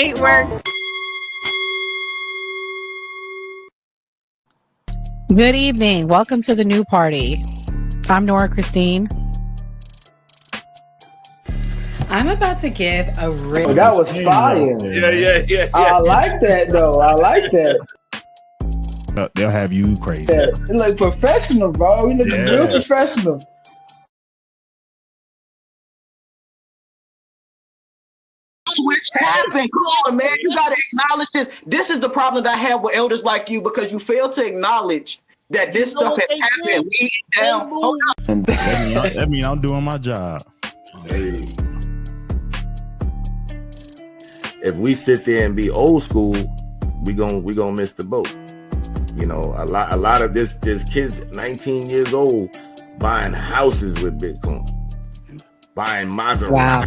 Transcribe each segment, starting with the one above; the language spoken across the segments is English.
Great work. Good evening. Welcome to the new party. I'm Nora Christine. I'm about to give a real. That was fire. Yeah. I like that though. I like that. They'll have you crazy. You look professional, bro. You look real professional. Switch happened. Come on, man. You gotta acknowledge this. This is the problem that I have with elders like you because you fail to acknowledge that this stuff has happened. We down. Hold on. That mean I'm doing my job. Hey. If we sit there and be old school, we gonna miss the boat. You know, a lot of this kids 19 years old buying houses with Bitcoin, buying Maserati. Wow.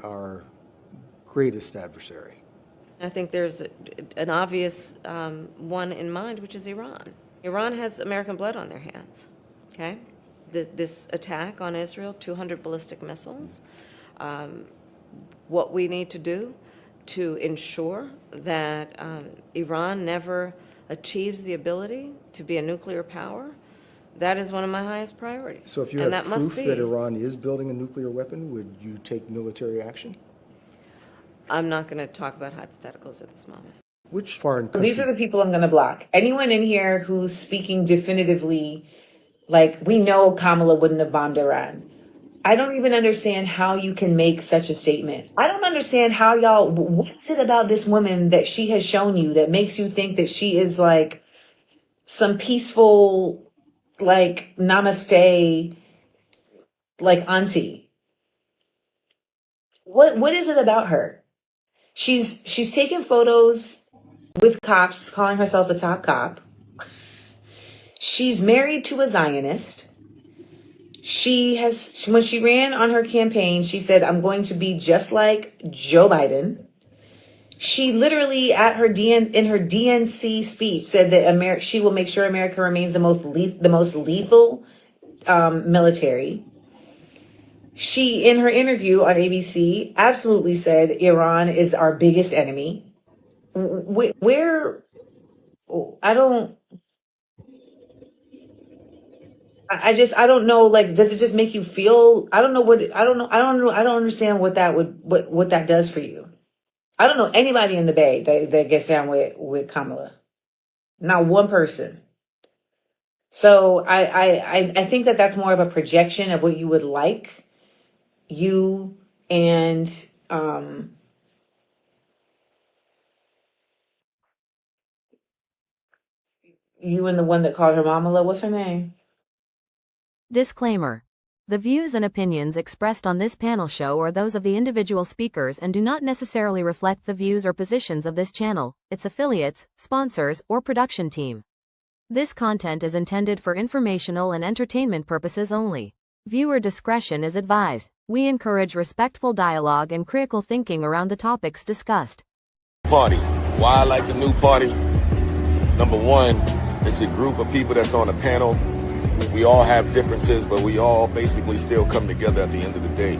Our greatest adversary. I think there's an obvious one in mind, which is Iran. Iran has American blood on their hands, okay? This attack on Israel, 200 ballistic missiles. What we need to do to ensure that Iran never achieves the ability to be a nuclear power, that is one of my highest priorities. So if you have proof that Iran is building a nuclear weapon, would you take military action? I'm not going to talk about hypotheticals at this moment. Which foreign country? These are the people I'm going to block. Anyone in here who's speaking definitively, like, we know Kamala wouldn't have bombed Iran. I don't even understand how you can make such a statement. I don't understand how y'all, what's it about this woman that she has shown you that makes you think that she is like some peaceful, like, namaste, like, auntie? What is it about her? She's taking photos with cops, calling herself a top cop. She's married to a Zionist. When she ran on her campaign, she said, I'm going to be just like Joe Biden. She literally in her DNC speech said that she will make sure America remains the most lethal military. She, in her interview on ABC, absolutely said Iran is our biggest enemy. I don't know, like, does it just make you feel, I don't understand what that does for you. I don't know anybody in the Bay that gets down with Kamala. Not one person. So I think that's more of a projection of what you would like. You and the one that called her Mamala, what's her name? Disclaimer. The views and opinions expressed on this panel show are those of the individual speakers and do not necessarily reflect the views or positions of this channel, its affiliates, sponsors, or production team. This content is intended for informational and entertainment purposes only. Viewer discretion is advised. We encourage respectful dialogue and critical thinking around the topics discussed. Party. Why I like the new party? Number one, it's a group of people that's on a panel. We all have differences, but we all basically still come together at the end of the day.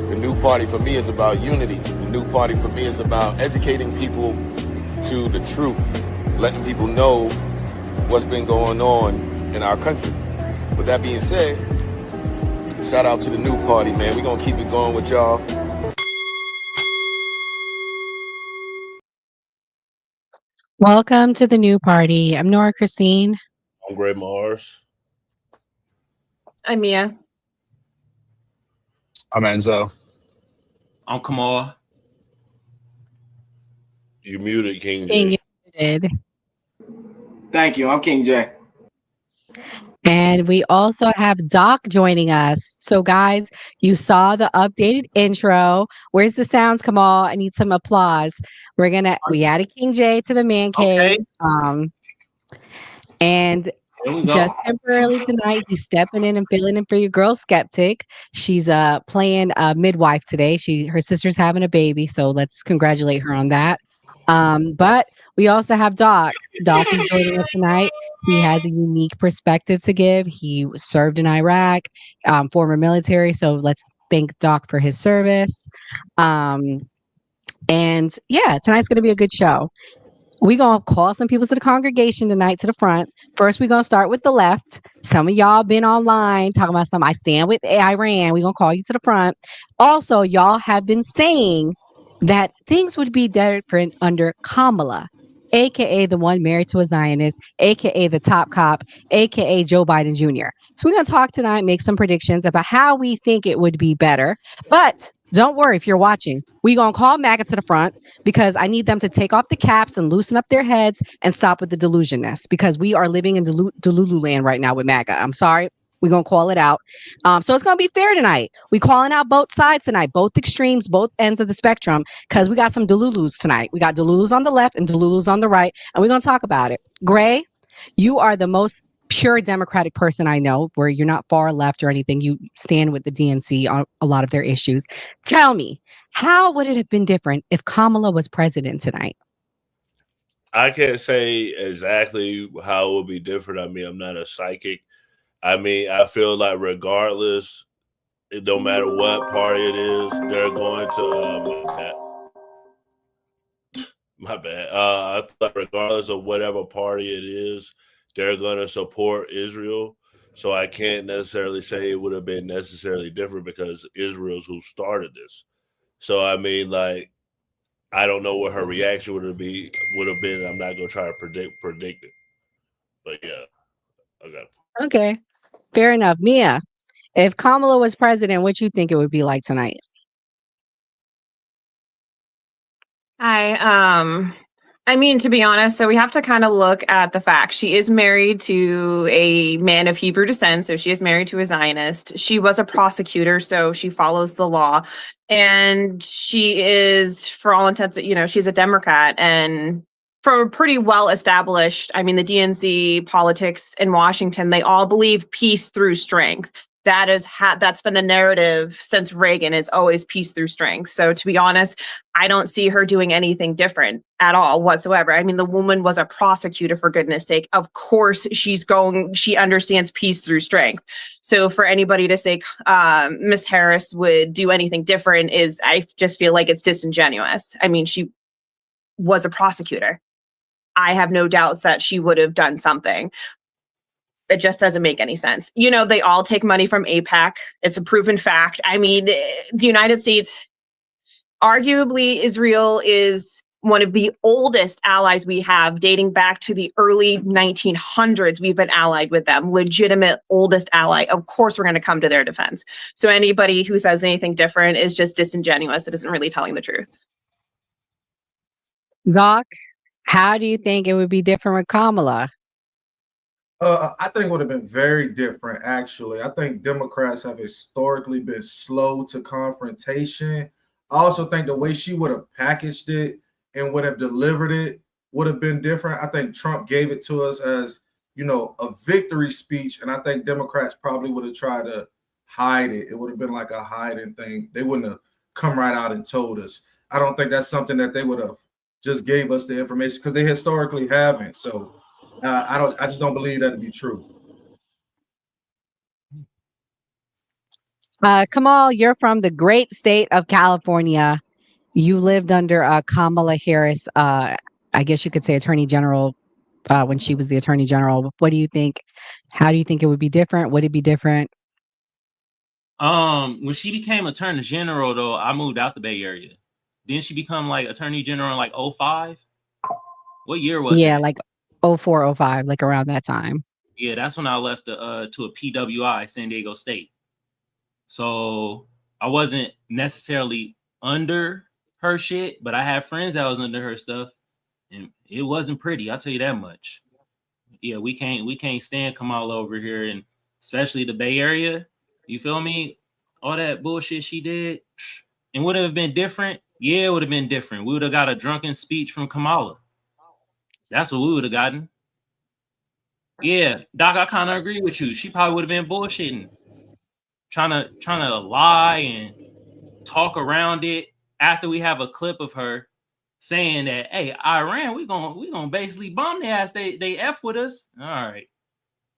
The new party for me is about unity. The new party for me is about educating people to the truth, letting people know what's been going on in our country. With that being said, shout out to the new party, man. We're going to keep it going with y'all. Welcome to the new party. I'm Nora Christine. I'm Gray Mars. I'm Mia. I'm Enzo. I'm Kamal. You muted, King J. Being muted. Thank you. I'm King J. And we also have Doc joining us. So, guys, you saw the updated intro. Where's the sounds, Kamal? I need some applause. We added King J to the man cave. Okay. And just temporarily tonight, he's stepping in and filling in for your girl Skeptic. She's playing midwife today. Her sister's having a baby, so let's congratulate her on that. But we also have Doc. Doc is joining us tonight. He has a unique perspective to give. He served in Iraq, former military. So let's thank Doc for his service. And yeah, tonight's going to be a good show. We're going to call some people to the congregation tonight to the front. First, we're going to start with the left. Some of y'all been online talking about I stand with Iran. We're going to call you to the front. Also, y'all have been saying that things would be different under Kamala, aka the one married to a Zionist, aka the top cop, aka Joe Biden Jr. So we're going to talk tonight, make some predictions about how we think it would be better. But don't worry if you're watching. We're going to call MAGA to the front because I need them to take off the caps and loosen up their heads and stop with the delusionness because we are living in Delulu land right now with MAGA. I'm sorry. We're going to call it out. So it's going to be fair tonight. We're calling out both sides tonight, both extremes, both ends of the spectrum, because we got some Delulus tonight. We got Delulus on the left and Delulus on the right, and we're going to talk about it. Gray, you are the most pure Democratic person I know, where you're not far left or anything. You stand with the DNC on a lot of their issues. Tell me, how would it have been different if Kamala was president tonight? I can't say exactly how it would be different. I mean, I'm not a psychic. I mean, I feel like regardless, it don't matter what party it is, they're going to my bad. I feel like regardless of whatever party it is, they're going to support Israel. So I can't necessarily say it would have been necessarily different because Israel's who started this. So I mean, like, I don't know what her reaction would have been. I'm not gonna try to predict it. But yeah, okay. Okay, fair enough. Mia, if Kamala was president, what you think it would be like tonight? I mean, to be honest, so we have to kind of look at the facts. She is married to a man of Hebrew descent, so she is married to a Zionist. She was a prosecutor, so she follows the law. And she is, for all intents, she's a Democrat and for pretty well established. I mean, the DNC politics in Washington, they all believe peace through strength. That's been the narrative since Reagan, is always peace through strength. So to be honest, I don't see her doing anything different at all whatsoever. I mean, the woman was a prosecutor, for goodness sake. Of course, she understands peace through strength. So for anybody to say Miss Harris would do anything different I just feel like it's disingenuous. I mean, she was a prosecutor. I have no doubts that she would have done something. It just doesn't make any sense. They all take money from AIPAC. It's a proven fact. I mean, the United States, arguably, Israel is one of the oldest allies we have, dating back to the early 1900s. We've been allied with them, legitimate oldest ally. Of course, we're going to come to their defense. So anybody who says anything different is just disingenuous. It isn't really telling the truth. Doc, how do you think it would be different with Kamala? I think it would have been very different, actually. I think Democrats have historically been slow to confrontation. I also think the way she would have packaged it and would have delivered it would have been different. I think Trump gave it to us as, a victory speech, and I think Democrats probably would have tried to hide it. It would have been like a hiding thing. They wouldn't have come right out and told us. I don't think that's something that they would have just gave us the information because they historically haven't. So I just don't believe that to be true. Kamal, you're from the great state of California. You lived under Kamala Harris, I guess you could say Attorney General, when she was the Attorney General. What do you think? How do you think it would be different? Would it be different? When she became Attorney General, though, I moved out the Bay Area. Didn't she become like Attorney General in like 2005? What year was it? Yeah, like 2004, 2005, like around that time. Yeah, that's when I left to a PWI, San Diego State. So I wasn't necessarily under her shit, but I had friends that was under her stuff, and it wasn't pretty. I'll tell you that much. Yeah, we can't stand Kamala over here, and especially the Bay Area. You feel me? All that bullshit she did, and would it have been different? Yeah, it would have been different. We would have got a drunken speech from Kamala. That's what we would have gotten. Yeah, Doc, I kind of agree with you. She probably would have been bullshitting, trying to lie and talk around it. After we have a clip of her saying that, "Hey, Iran, we gonna basically bomb their ass. They F with us." All right,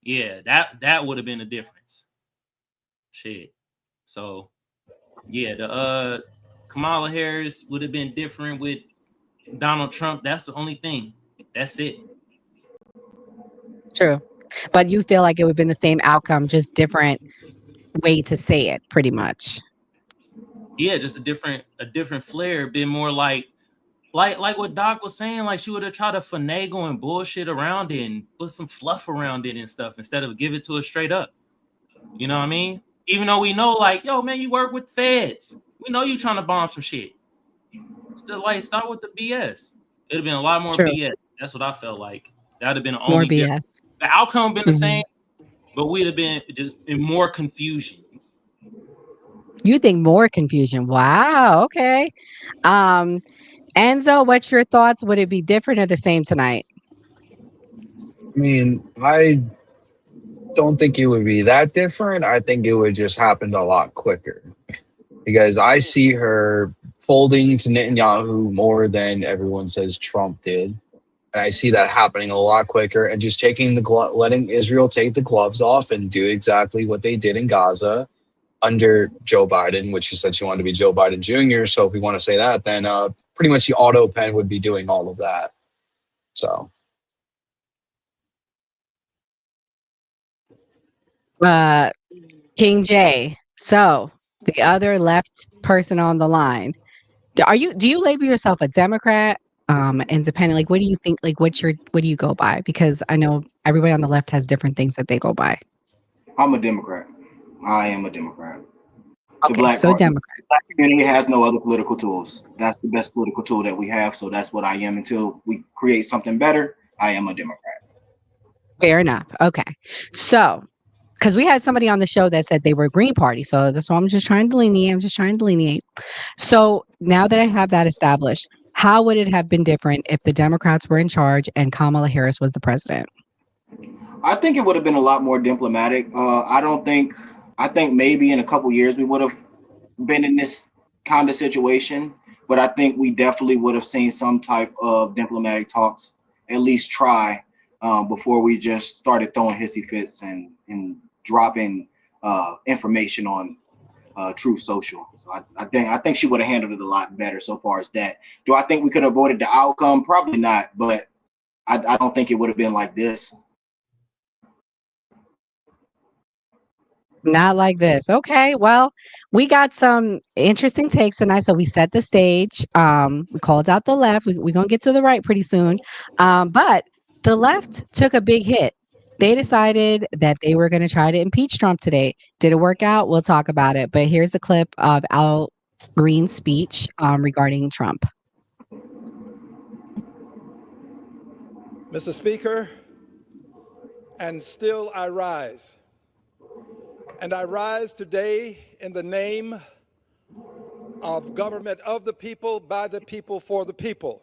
yeah, that would have been a difference. Shit. So Yeah, the Kamala Harris would have been different with Donald Trump. That's the only thing. That's it. True. But you feel like it would have been the same outcome, just different way to say it, pretty much. Yeah, just a different flair, been more like what Doc was saying, like she would have tried to finagle and bullshit around it and put some fluff around it and stuff instead of give it to us straight up. You know what I mean? Even though we know, like, yo, man, you work with feds. We know you trying to bomb some shit. Still, like, start with the BS. It'd have been a lot more True. BS. That's what I felt like. That'd have been the More only difference. BS. The outcome been the Mhm. same, but we'd have been just in more confusion. You think more confusion? Wow. Okay. Enzo, what's your thoughts? Would it be different or the same tonight? I mean, I don't think it would be that different. I think it would just happen a lot quicker because I see her folding to Netanyahu more than everyone says Trump did. And I see that happening a lot quicker and just taking letting Israel take the gloves off and do exactly what they did in Gaza under Joe Biden, which she said she wanted to be Joe Biden Jr. So if we want to say that, then pretty much the auto pen would be doing all of that. So. King J. So the other left person on the line. Do you label yourself a Democrat? Independent? Like, what do you think? Like, what do you go by? Because I know everybody on the left has different things that they go by. I'm a Democrat. I am a Democrat. Okay, so Democrat. The black community has no other political tools. That's the best political tool that we have. So that's what I am. Until we create something better, I am a Democrat. Fair enough. Okay, so because we had somebody on the show that said they were Green Party, so that's why I'm just trying to delineate. So now that I have that established, how would it have been different if the Democrats were in charge and Kamala Harris was the president? I think it would have been a lot more diplomatic. I think maybe in a couple years we would have been in this kind of situation, but I think we definitely would have seen some type of diplomatic talks, at least try, before we just started throwing hissy fits and dropping information on Truth Social. So I think she would have handled it a lot better so far as that. Do I think we could have avoided the outcome? Probably not, but I don't think it would have been like this. Not like this. Okay, well, we got some interesting takes tonight, so we set the stage. We called out the left. We're gonna get to the right pretty soon. But the left took a big hit. They decided that they were going to try to impeach Trump today. Did it work out? We'll talk about it. But here's the clip of Al Green's speech regarding Trump. Mr. Speaker, and still I rise. And I rise today in the name of government of the people, by the people, for the people.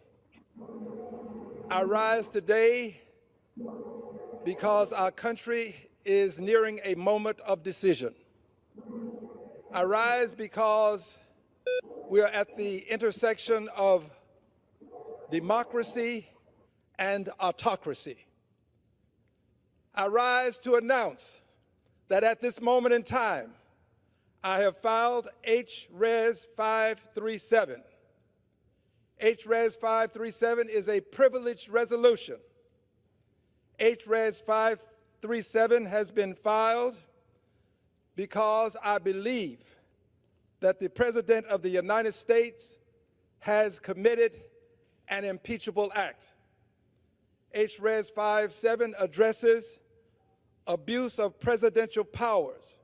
I rise today because our country is nearing a moment of decision. I rise because we are at the intersection of democracy and autocracy. I rise to announce that at this moment in time, I have filed H-Res 537. H-Res 537 is a privileged resolution. H-Res 537 has been filed because I believe that the President of the United States has committed an impeachable act. H-Res 57 addresses abuse of presidential powers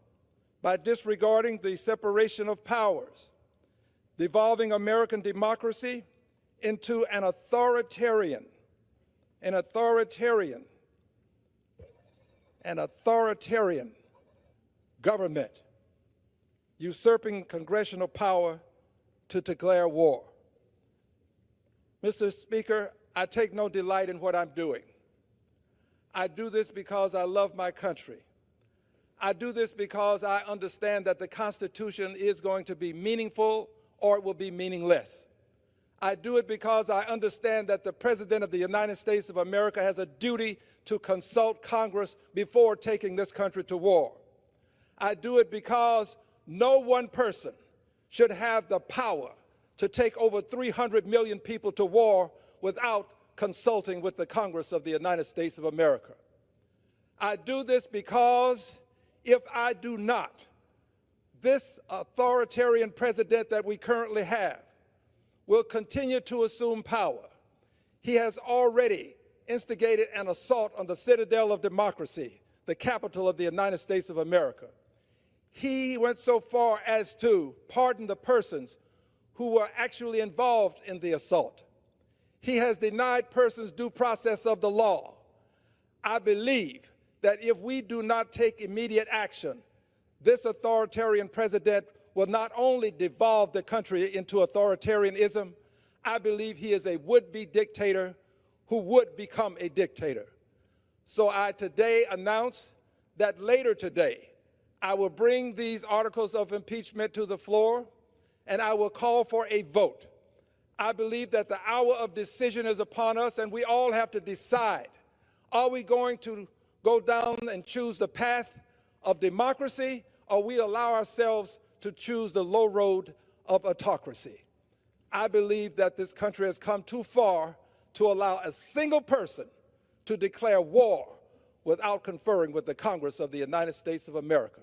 by disregarding the separation of powers, devolving American democracy into an authoritarian government, usurping congressional power to declare war. Mr. Speaker, I take no delight in what I'm doing. I do this because I love my country. I do this because I understand that the Constitution is going to be meaningful or it will be meaningless. I do it because I understand that the President of the United States of America has a duty to consult Congress before taking this country to war. I do it because no one person should have the power to take over 300 million people to war without consulting with the Congress of the United States of America. I do this because if I do not, this authoritarian president that we currently have will continue to assume power. He has already instigated an assault on the citadel of democracy, the capital of the United States of America. He went so far as to pardon the persons who were actually involved in the assault. He has denied persons due process of the law. I believe that if we do not take immediate action, this authoritarian president will not only devolve the country into authoritarianism, I believe he is a would-be dictator who would become a dictator. So I today announce that later today, I will bring these articles of impeachment to the floor, and I will call for a vote. I believe that the hour of decision is upon us, and we all have to decide, are we going to go down and choose the path of democracy, or we allow ourselves to choose the low road of autocracy? I believe that this country has come too far to allow a single person to declare war without conferring with the Congress of the United States of America.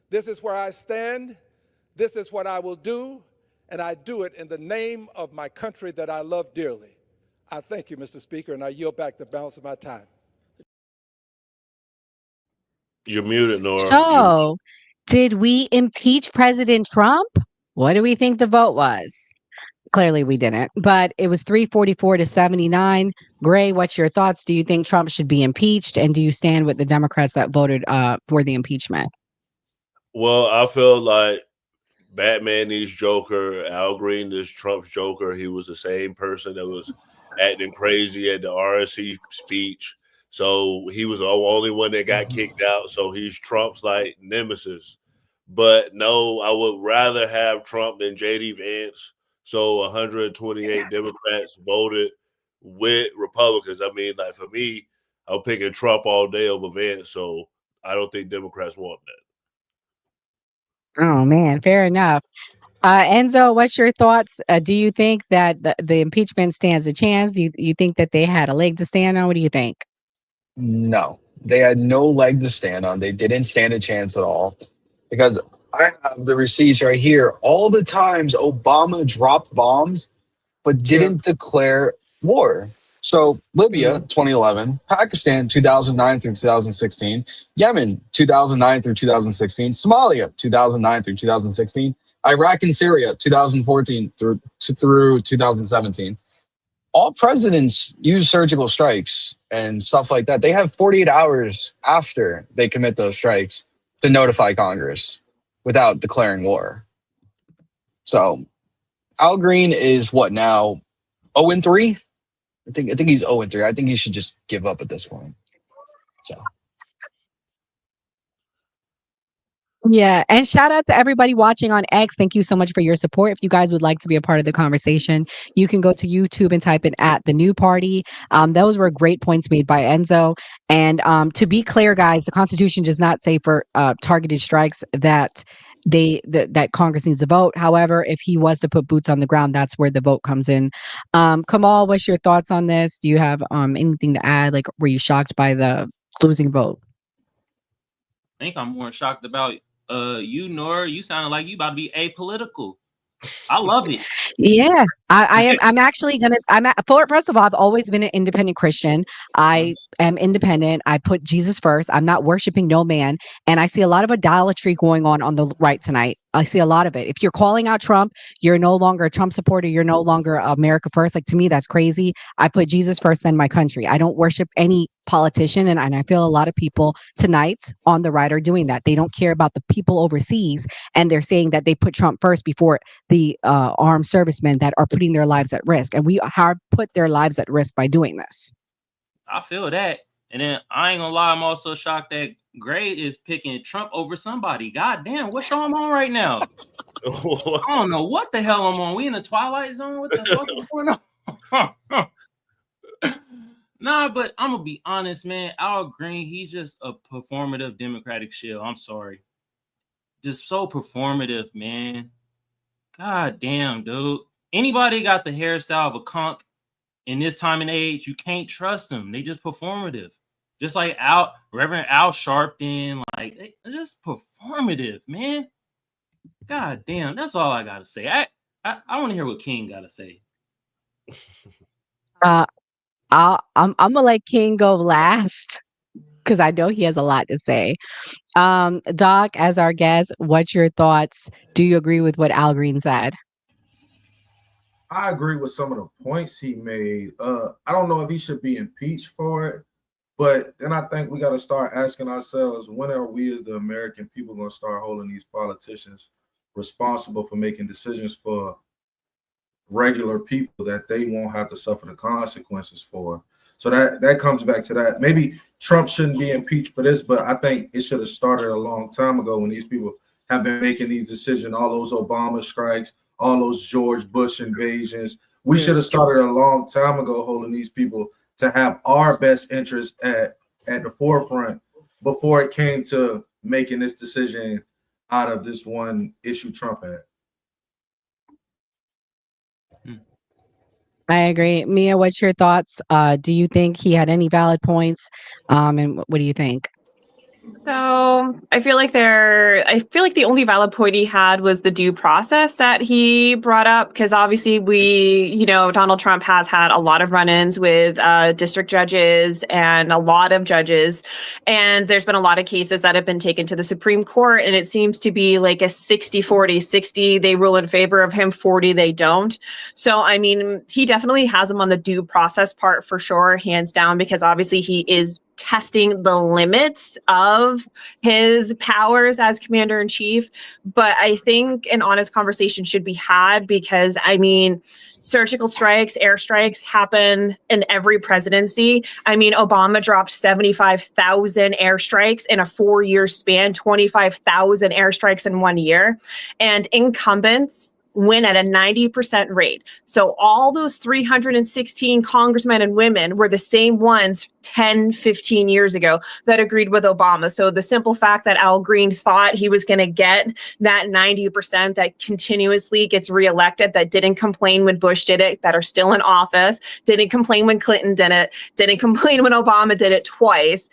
This is where I stand. This is what I will do, and I do it in the name of my country that I love dearly. I thank you, Mr. Speaker, and I yield back the balance of my time. You're muted, Nora. So, did we impeach President Trump? What do we think the vote was? Clearly, we didn't, but it was 344 to 79. Gray, what's your thoughts? Do you think Trump should be impeached? And do you stand with the Democrats that voted for the impeachment? Well, I feel like Batman needs Joker. Al Green is Trump's Joker. He was the same person that was acting crazy at the RNC speech. So he was the only one that got kicked out. So he's Trump's like nemesis. But no, I would rather have Trump than JD Vance. So 128 Democrats voted with Republicans. I mean, like for me, I'm picking Trump all day over Vance. So I don't think Democrats want that. Oh, man, fair enough. Enzo, what's your thoughts? Do you think that the impeachment stands a chance? You think that they had a leg to stand on? What do you think? No, they had no leg to stand on. They didn't stand a chance at all because I have the receipts right here. All the times Obama dropped bombs but didn't declare war. So Libya, 2011, Pakistan, 2009 through 2016, Yemen, 2009 through 2016, Somalia, 2009 through 2016, Iraq and Syria, 2014 through 2017. All presidents use surgical strikes and stuff like that. They have 48 hours after they commit those strikes to notify Congress without declaring war. So Al Green is what now? 0-3? I think he's 0-3. I think he should just give up at this point. So Yeah, and shout out to everybody watching on X. Thank you so much for your support. If you guys would like to be a part of the conversation, you can go to YouTube and type in @TheNewParty. Those were great points made by Enzo. And to be clear, guys, the Constitution does not say for targeted strikes that that Congress needs to vote. However, if he was to put boots on the ground, that's where the vote comes in. Kamal, what's your thoughts on this? Do you have anything to add? Like, were you shocked by the losing vote? I think I'm more shocked about you, Nora. You sounded like you about to be apolitical. I love it. Yeah, I am. I'm actually gonna. First of all, I've always been an independent Christian. I am independent. I put Jesus first. I'm not worshiping no man. And I see a lot of idolatry going on the right tonight. I see a lot of it. If you're calling out Trump, you're no longer a Trump supporter. You're no longer America first. Like, to me, that's crazy. I put Jesus first, then my country. I don't worship any politician. And I feel a lot of people tonight on the right are doing that. They don't care about the people overseas. And they're saying that they put Trump first before the armed servicemen that are putting their lives at risk. And we have put their lives at risk by doing this. I feel that. And then I ain't gonna lie, I'm also shocked that Gray is picking Trump over somebody. God damn, what show I'm on right now? I don't know what the hell I'm on. We in the Twilight Zone? What the fuck is going on? Nah, but I'm gonna be honest, man. Al Green, he's just a performative Democratic shill. I'm sorry. Just so performative, man. God damn, dude. Anybody got the hairstyle of a conk in this time and age, you can't trust them. They just performative. Just like Reverend Al Sharpton, like they're just performative, man. God damn, that's all I gotta say. I want to hear what King gotta say. I'm gonna let King go last because I know he has a lot to say. Doc, as our guest, what's your thoughts? Do you agree with what Al Green said? I agree with some of the points he made. I don't know if he should be impeached for it, but then I think we got to start asking ourselves, when are we as the American people going to start holding these politicians responsible for making decisions for regular people that they won't have to suffer the consequences for? So that comes back to that. Maybe Trump shouldn't be impeached for this, but I think it should have started a long time ago when these people have been making these decisions, all those Obama strikes, all those George Bush invasions. We should have started a long time ago holding these people to have our best interest at the forefront before it came to making this decision out of this one issue Trump had. I agree. Mia, what's your thoughts? Do you think he had any valid points? And what do you think? So I feel like the only valid point he had was the due process that he brought up, because obviously Donald Trump has had a lot of run-ins with district judges and a lot of judges, and there's been a lot of cases that have been taken to the Supreme Court, and it seems to be like a 60-40, 60 they rule in favor of him, 40 they don't. So I mean, he definitely has him on the due process part for sure, hands down, because obviously he is testing the limits of his powers as commander in chief. But I think an honest conversation should be had, because I mean, surgical strikes, airstrikes happen in every presidency. I mean, Obama dropped 75,000 airstrikes in a 4-year span, 25,000 airstrikes in 1 year, and incumbents win at a 90% rate. So all those 316 congressmen and women were the same ones 10, 15 years ago that agreed with Obama. So the simple fact that Al Green thought he was going to get that 90% that continuously gets reelected, that didn't complain when Bush did it, that are still in office, didn't complain when Clinton did it, didn't complain when Obama did it twice.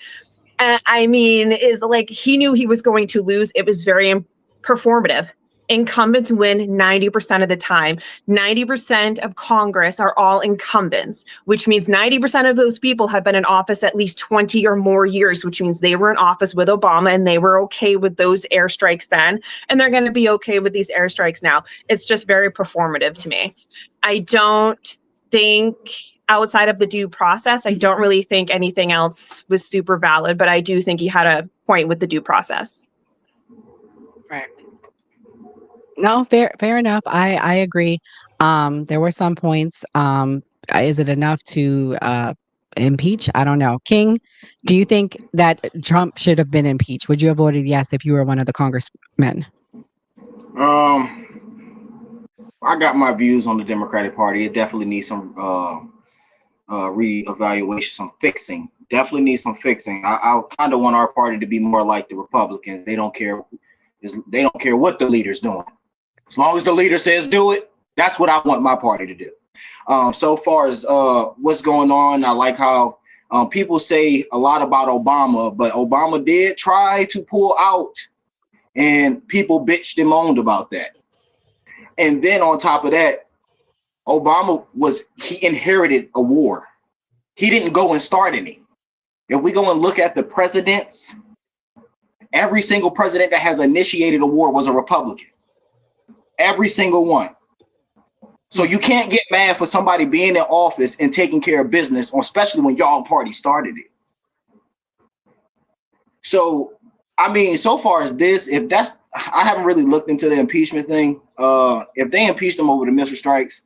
I mean, is like he knew he was going to lose. It was very performative. Incumbents win 90% of the time. 90% of Congress are all incumbents, which means 90% of those people have been in office at least 20 or more years, which means they were in office with Obama and they were okay with those airstrikes then, and they're going to be okay with these airstrikes now. It's just very performative to me. I don't think, outside of the due process, I don't really think anything else was super valid, but I do think he had a point with the due process. Right. No, fair enough. I agree. There were some points. Is it enough to impeach? I don't know. King, do you think that Trump should have been impeached? Would you have voted yes if you were one of the congressmen? I got my views on the Democratic Party. It definitely needs some reevaluation, some fixing. Definitely needs some fixing. I kind of want our party to be more like the Republicans. They don't care what the leader's doing. As long as the leader says do it, that's what I want my party to do. So far as what's going on, I like how people say a lot about Obama, but Obama did try to pull out, and people bitched and moaned about that. And then on top of that, he inherited a war. He didn't go and start any. If we go and look at the presidents, every single president that has initiated a war was a Republican. Every single one. So you can't get mad for somebody being in office and taking care of business, especially when y'all party started it. So, I mean, so far as this, I haven't really looked into the impeachment thing. If they impeached him over the missile strikes,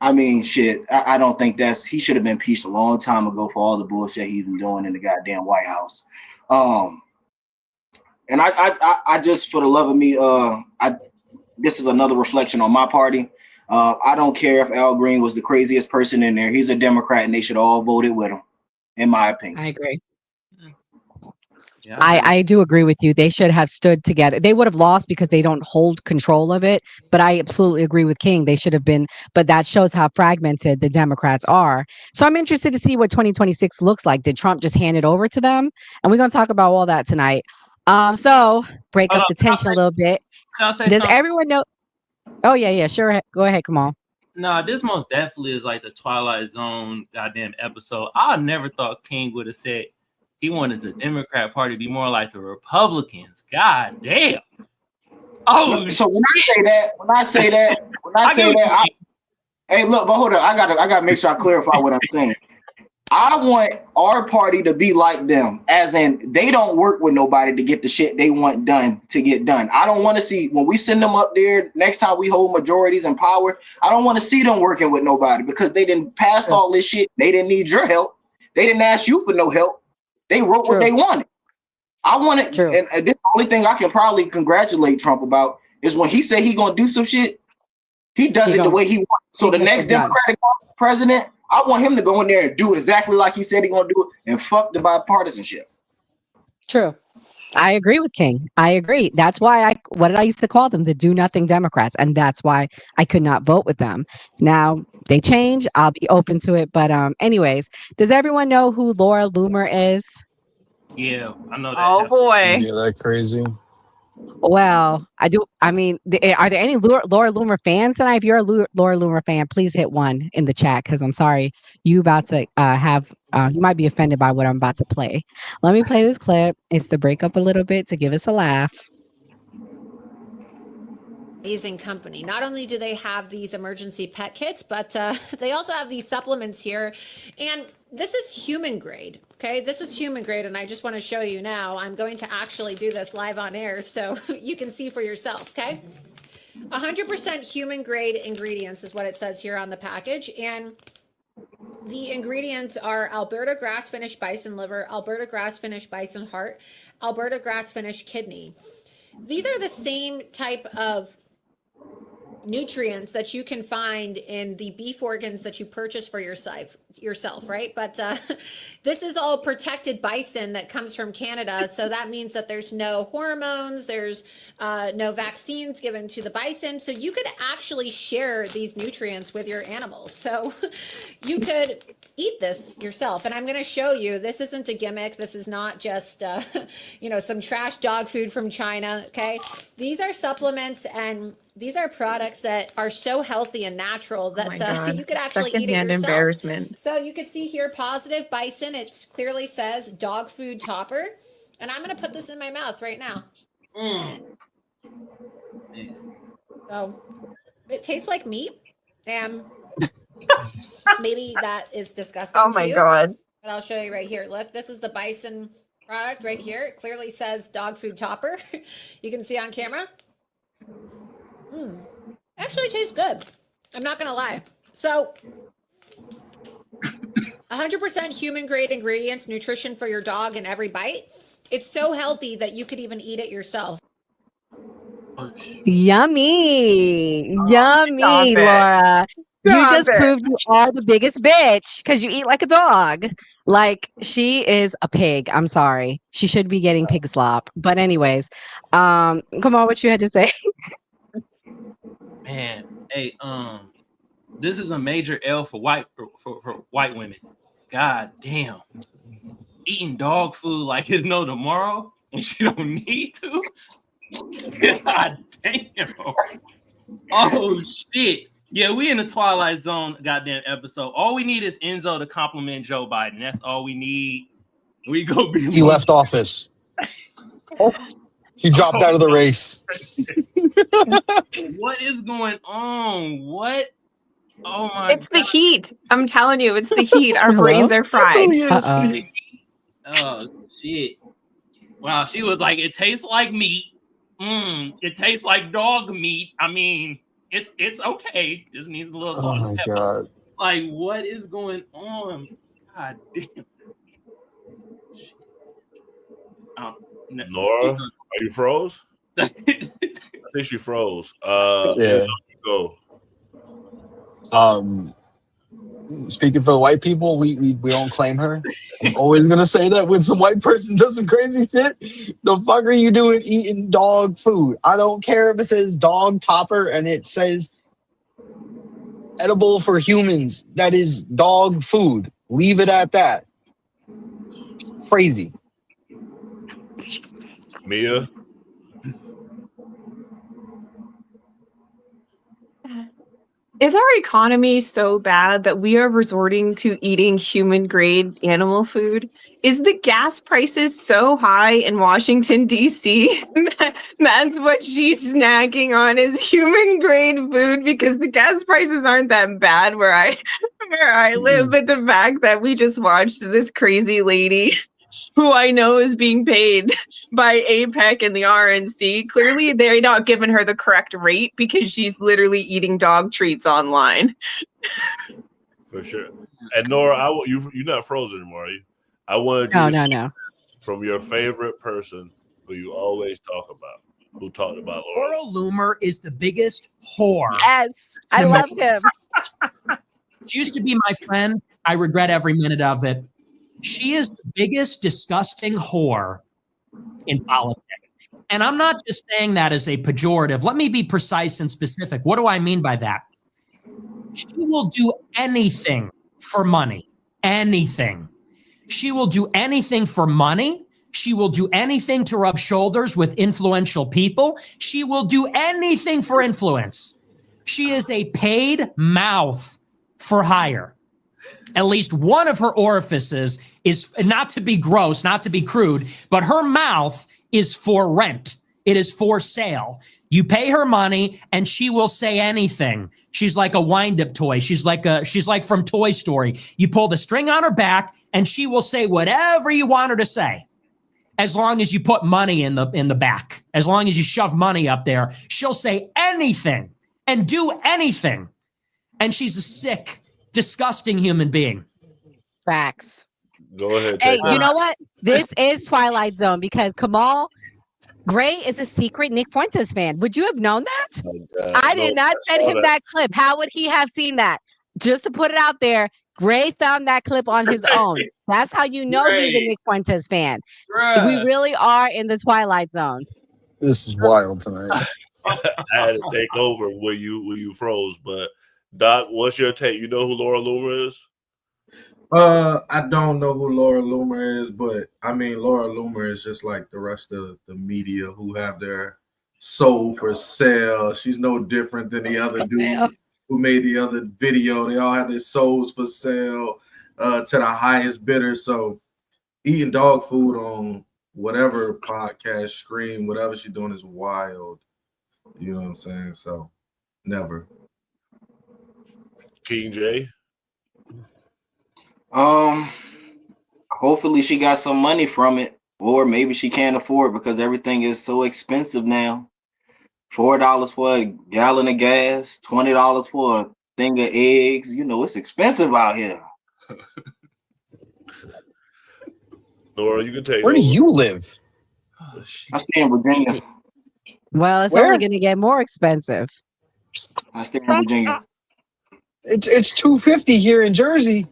I mean, shit, I don't think he should have been impeached a long time ago for all the bullshit he's been doing in the goddamn White House. And I just, for the love of me, this is another reflection on my party. I don't care if Al Green was the craziest person in there. He's a Democrat, and they should all voted with him, in my opinion. I agree. Yeah, I do agree with you. They should have stood together. They would have lost because they don't hold control of it. But I absolutely agree with King. They should have been. But that shows how fragmented the Democrats are. So I'm interested to see what 2026 looks like. Did Trump just hand it over to them? And we're going to talk about all that tonight. So break hold up on, the tension a little bit. can I say Does something? everyone know? Oh yeah, sure. Go ahead, Kamal. No, this most definitely is like the Twilight Zone goddamn episode. I never thought King would have said he wanted the Democrat Party to be more like the Republicans. God damn. Oh, so when I say that, hey, look, but hold on, I gotta make sure I clarify what I'm saying. I want our party to be like them, as in they don't work with nobody to get the shit they want done to get done. I don't want to see when we send them up there next time we hold majorities and power. I don't want to see them working with nobody because they didn't pass all this shit. They didn't need your help. They didn't ask you for no help. They wrote what they wanted. I want it, and this is the only thing I can probably congratulate Trump about is when he said he gonna do some shit. He does it the way he wants. So the next Democratic president, I want him to go in there and do exactly like he said he gonna do it and fuck the bipartisanship. True. I agree with King. I agree. That's why what did I used to call them? The do nothing Democrats. And that's why I could not vote with them. Now they change. I'll be open to it. But anyways, does everyone know who Laura Loomer is? Yeah, I know that. Oh boy. Yeah, that crazy. Well, I do. I mean, are there any Laura Loomer fans tonight? If you're a Laura Loomer fan, please hit 1 in the chat because I'm sorry you about to you might be offended by what I'm about to play. Let me play this clip. It's to break up a little bit to give us a laugh. Amazing company. Not only do they have these emergency pet kits, but they also have these supplements here. And this is human grade. Okay, this is human grade. And I just want to show you now. I'm going to actually do this live on air so you can see for yourself. Okay, 100% human grade ingredients is what it says here on the package. And the ingredients are Alberta grass finished bison liver, Alberta grass finished bison heart, Alberta grass finished kidney. These are the same type of nutrients that you can find in the beef organs that you purchase for yourself, right? But this is all protected bison that comes from Canada. So that means that there's no hormones, there's no vaccines given to the bison. So you could actually share these nutrients with your animals. So you could eat this yourself. And I'm going to show you, this isn't a gimmick. This is not just, some trash dog food from China. Okay. These are supplements and these are products that are so healthy and natural that you could actually eat it Secondhand yourself. embarrassment. So you can see here, positive bison. It clearly says dog food topper. And I'm going to put this in my mouth right now. So it tastes like meat. And maybe that is disgusting Oh my to you. God. But I'll show you right here. Look, this is the bison product right here. It clearly says dog food topper. You can see on camera. Actually tastes good. I'm not going to lie. So 100% human grade ingredients, nutrition for your dog in every bite. It's so healthy that you could even eat it yourself. Yummy. Yummy, Laura. You just proved you are the biggest bitch because you eat like a dog. Like she is a pig. I'm sorry. She should be getting pig slop. But anyways, come on, what you had to say. Man, hey, this is a major L for white women. God damn, eating dog food like it's no tomorrow, and she don't need to. God damn. Oh shit. Yeah, we in the Twilight Zone goddamn episode. All we need is Enzo to compliment Joe Biden. That's all we need. We go be. He left office. He dropped out of the race. What is going on? What? Oh my It's the heat. I'm telling you, it's the heat. Our brains are fried. Oh shit. Wow, she was like, it tastes like meat. It tastes like dog meat. I mean, it's okay. Just needs a little salt and pepper. God. Like, what is going on? God damn. Laura, are you froze? I think she froze. Yeah. Go. Speaking for the white people, we don't claim her. I'm always gonna say that when some white person does some crazy shit. The fuck are you doing eating dog food? I don't care if it says dog topper and it says edible for humans. That is dog food. Leave it at that. Crazy. Mia? Is our economy so bad that we are resorting to eating human grade animal food? Is the gas prices so high in Washington, D.C.? That's what she's snacking on is human grade food because the gas prices aren't that bad where I live. But the fact that we just watched this crazy lady who I know is being paid by APEC and the RNC. Clearly, they're not giving her the correct rate because she's literally eating dog treats online. For sure. And Nora, you're not frozen anymore, are you? I wanted you No. From your favorite person who you always talk about, who talked about Laura Loomer is the biggest whore. Yes, I love him. She used to be my friend. I regret every minute of it. She is the biggest disgusting whore in politics. And I'm not just saying that as a pejorative. Let me be precise and specific. What do I mean by that? She will do anything for money. Anything. She will do anything for money. She will do anything to rub shoulders with influential people. She will do anything for influence. She is a paid mouth for hire. At least one of her orifices is, not to be gross, not to be crude, but her mouth is for rent. It is for sale. You pay her money and she will say anything. She's like a wind-up toy. She's like from Toy Story. You pull the string on her back and she will say whatever you want her to say. As long as you put money in the back, as long as you shove money up there, she'll say anything and do anything. And she's a sick, disgusting human being. Facts. Go ahead. Hey, you know what? This is Twilight Zone because Kamal Gray is a secret Nick Fuentes fan. Would you have known that? I did not send him that clip. How would he have seen that? Just to put it out there, Gray found that clip on his own. That's how you know he's a Nick Fuentes fan. We really are in the Twilight Zone. This is wild tonight. I had to take over when you froze, but Doc, what's your take? You know who Laura Loomer is? I don't know who Laura Loomer is, but I mean Laura Loomer is just like the rest of the media who have their soul for sale. She's no different than the other dude who made the other video. They all have their souls for sale to the highest bidder. So eating dog food on whatever podcast stream, whatever she's doing is wild. You know what I'm saying? So never. King J. Hopefully she got some money from it, or maybe she can't afford because everything is so expensive now. $4 for a gallon of gas, $20 for a thing of eggs. You know, it's expensive out here. Nora, you can take Where do you live? I stay in Virginia. Well, it's only going to get more expensive. I stay in Virginia. It's $2.50 here in Jersey.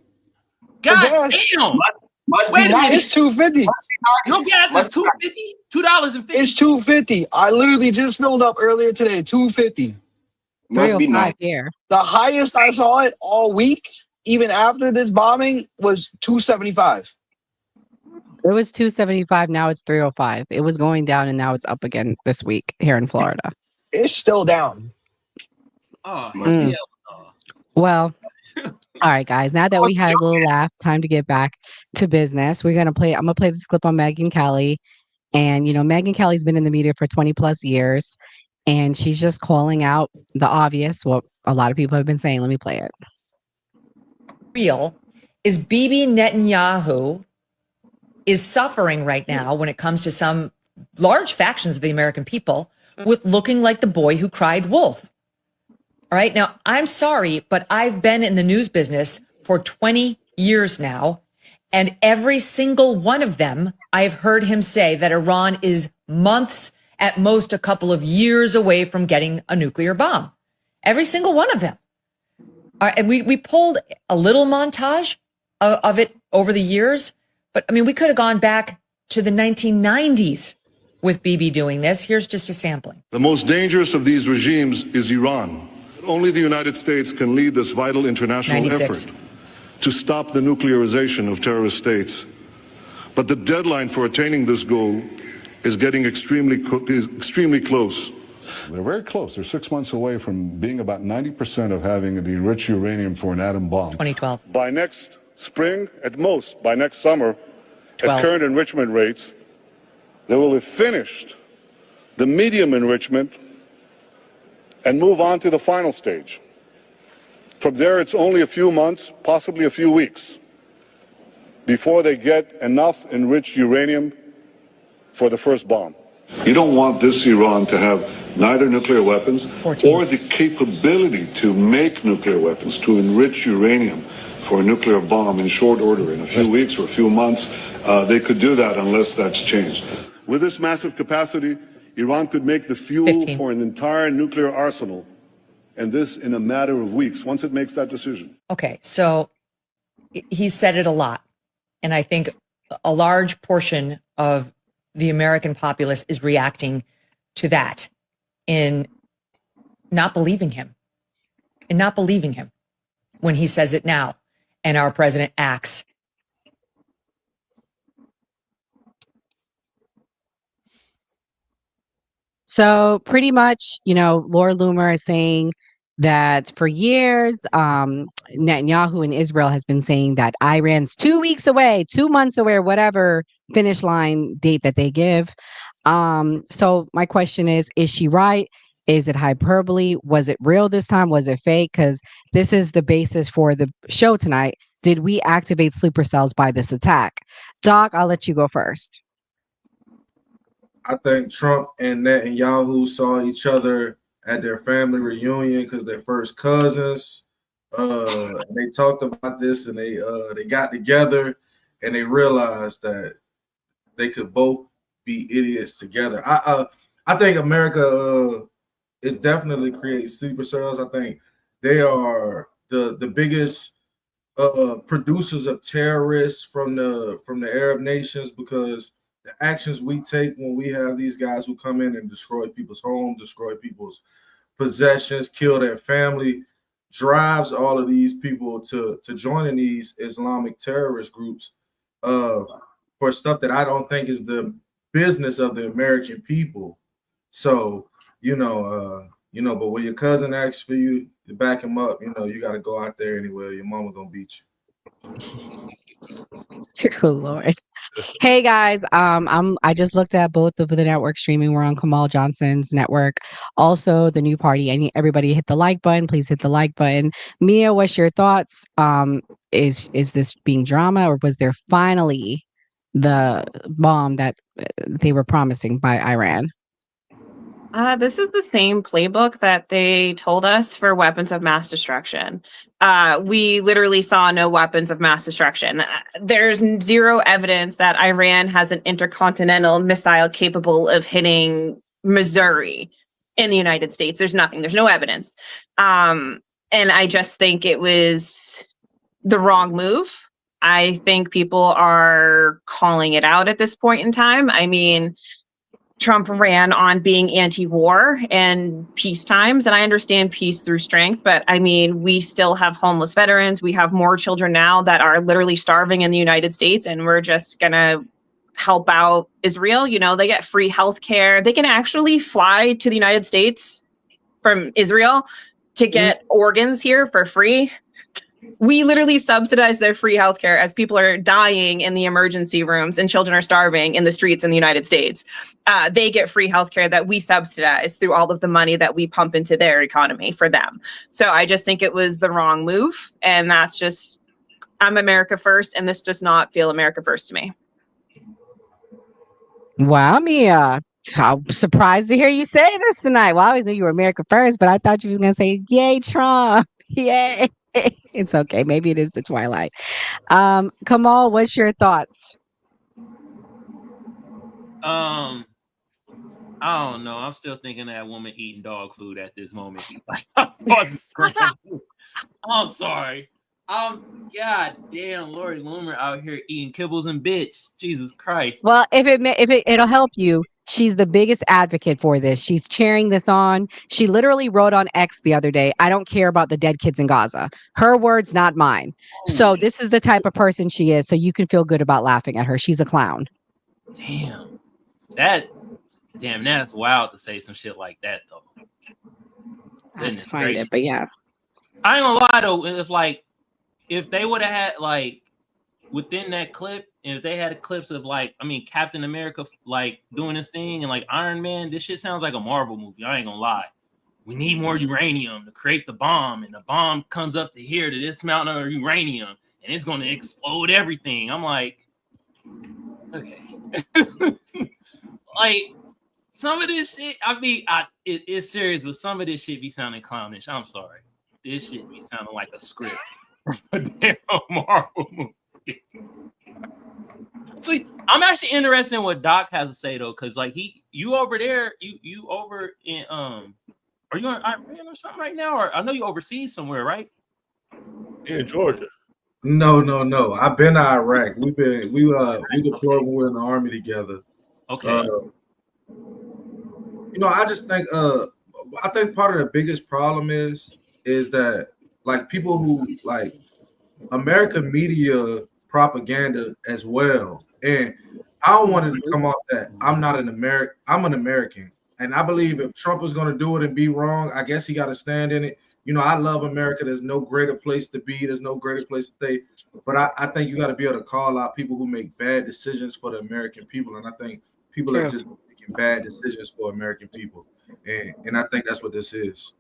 God damn! Wait a minute. It's $2.50. Your gas is $2.50? $2.50? It's $2.50. I literally just filled up earlier today. $2.50. Must be nice. Here. The highest I saw it all week, even after this bombing, was $2.75. It was $2.75. Now it's $3.05. It was going down and now it's up again this week here in Florida. It's still down. Oh, Well, all right, guys. Now that we had a little laugh, time to get back to business. I'm gonna play this clip on Megyn Kelly. And you know, Megyn Kelly's been in the media for 20 plus years, and she's just calling out the obvious, what a lot of people have been saying. Let me play it. Real is Bibi Netanyahu is suffering right now when it comes to some large factions of the American people with looking like the boy who cried wolf. All right. Now, I'm sorry, but I've been in the news business for 20 years now, and every single one of them, I've heard him say that Iran is months, at most a couple of years away from getting a nuclear bomb. Every single one of them. And we pulled a little montage of it over the years, but I mean, we could have gone back to the 1990s with Bibi doing this. Here's just a sampling. The most dangerous of these regimes is Iran. Only the United States can lead this vital international 96. effort to stop the nuclearization of terrorist states. But the deadline for attaining this goal is getting extremely close. They're very close. They're 6 months away from being about 90% of having the enriched uranium for an atom bomb. 2012. By next spring, at most, by next summer, 12. at current enrichment rates, they will have finished the medium enrichment and move on to the final stage. From there, it's only a few months, possibly a few weeks, before they get enough enriched uranium for the first bomb. You don't want this Iran to have neither nuclear weapons 14. or the capability to make nuclear weapons, to enrich uranium for a nuclear bomb in short order, in a few weeks or a few months. They could do that unless that's changed. With this massive capacity, Iran could make the fuel 15. for an entire nuclear arsenal, and this in a matter of weeks, once it makes that decision. Okay, so he said it a lot. And I think a large portion of the American populace is reacting to that in not believing him, when he says it now and our president acts. So pretty much, Laura Loomer is saying that for years, Netanyahu in Israel has been saying that Iran's 2 weeks away, 2 months away, or whatever finish line date that they give. So my question is she right? Is it hyperbole? Was it real this time? Was it fake? Because this is the basis for the show tonight. Did we activate sleeper cells by this attack? Doc, I'll let you go first. I think Trump and Netanyahu saw each other at their family reunion because they're first cousins. And they talked about this, and they got together, and they realized that they could both be idiots together. I think America is definitely creating sleeper cells. I think they are the biggest producers of terrorists from the Arab nations, because the actions we take when we have these guys who come in and destroy people's homes, destroy people's possessions, kill their family, drives all of these people to joining these Islamic terrorist groups for stuff that I don't think is the business of the American people. So, but when your cousin asks for you to back him up, you got to go out there anyway. Your mama gonna beat you. Oh Lord. Hey guys, I just looked at both of the network streaming. We're on Kamal Johnson's network. Also, the new party. I need everybody to hit the like button. Please hit the like button. Mia, what's your thoughts? Is this being drama, or was there finally the bomb that they were promising by Iran? This is the same playbook that they told us for weapons of mass destruction. We literally saw no weapons of mass destruction. There's zero evidence that Iran has an intercontinental missile capable of hitting Missouri in the United States. There's nothing. There's no evidence. And I just think it was the wrong move. I think people are calling it out at this point in time. I mean, Trump ran on being anti-war and peace times, and I understand peace through strength, but I mean, we still have homeless veterans. We have more children now that are literally starving in the United States, and we're just gonna help out Israel. They get free health care. They can actually fly to the United States from Israel to get organs here for free. We literally subsidize their free healthcare as people are dying in the emergency rooms and children are starving in the streets in the United States. They get free healthcare that we subsidize through all of the money that we pump into their economy for them. So I just think it was the wrong move. And that's just, I'm America first, and this does not feel America first to me. Wow, Mia. I'm surprised to hear you say this tonight. Well, I always knew you were America first, but I thought you was going to say, yay, Trump. Yay. It's okay. Maybe it is the twilight. Kamal, what's your thoughts? I don't know. I'm still thinking of that woman eating dog food at this moment. I'm sorry. God damn, Lori Loomer out here eating kibbles and bits. Jesus Christ. Well, it'll help you. She's the biggest advocate for this. She's cheering this on. She literally wrote on X the other day, "I don't care about the dead kids in Gaza." Her words, not mine. So this is the type of person she is. So you can feel good about laughing at her. She's a clown. Damn, that's wild to say some shit like that though. I have to find it, but yeah. I ain't gonna lie though, if they would have had like within that clip, and if they had clips of Captain America doing this thing and Iron Man, this shit sounds like a Marvel movie. I ain't gonna lie. We need more uranium to create the bomb, and the bomb comes up to here to this amount of uranium, and it's gonna explode everything. I'm like, okay. Some of this shit, it's serious, but some of this shit be sounding clownish. I'm sorry. This shit be sounding like a script. A damn Marvel movie. So I'm actually interested in what Doc has to say though, because you over there, you over in are you in Iran or something right now? Or I know you overseas somewhere, right? In Georgia. No. I've been to Iraq. We deployed when we were in the army together. Okay. I think part of the biggest problem is that people who American media propaganda as well. And I don't want it to come off that I'm not an American. I'm an American. And I believe if Trump is going to do it and be wrong, I guess he got to stand in it. I love America. There's no greater place to be. There's no greater place to stay. But I think you got to be able to call out people who make bad decisions for the American people. And I think people are just making bad decisions for American people. And I think that's what this is.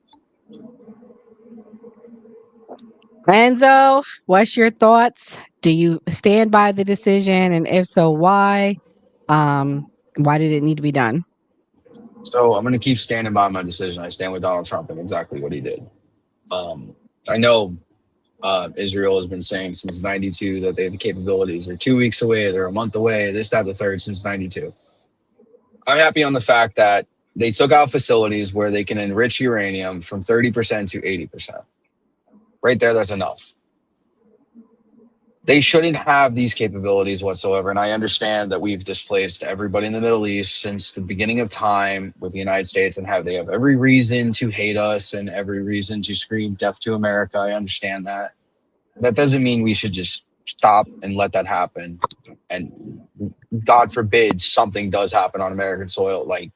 Renzo, what's your thoughts? Do you stand by the decision? And if so, why? Why did it need to be done? So I'm going to keep standing by my decision. I stand with Donald Trump and exactly what he did. I know Israel has been saying since 92 that they have the capabilities. They're 2 weeks away. They're a month away. This, that, the third since 92. I'm happy on the fact that they took out facilities where they can enrich uranium from 30% to 80%. Right there, that's enough. They shouldn't have these capabilities whatsoever. And I understand that we've displaced everybody in the Middle East since the beginning of time with the United States and they have every reason to hate us and every reason to scream death to America. I understand that. That doesn't mean we should just stop and let that happen. And God forbid something does happen on American soil, like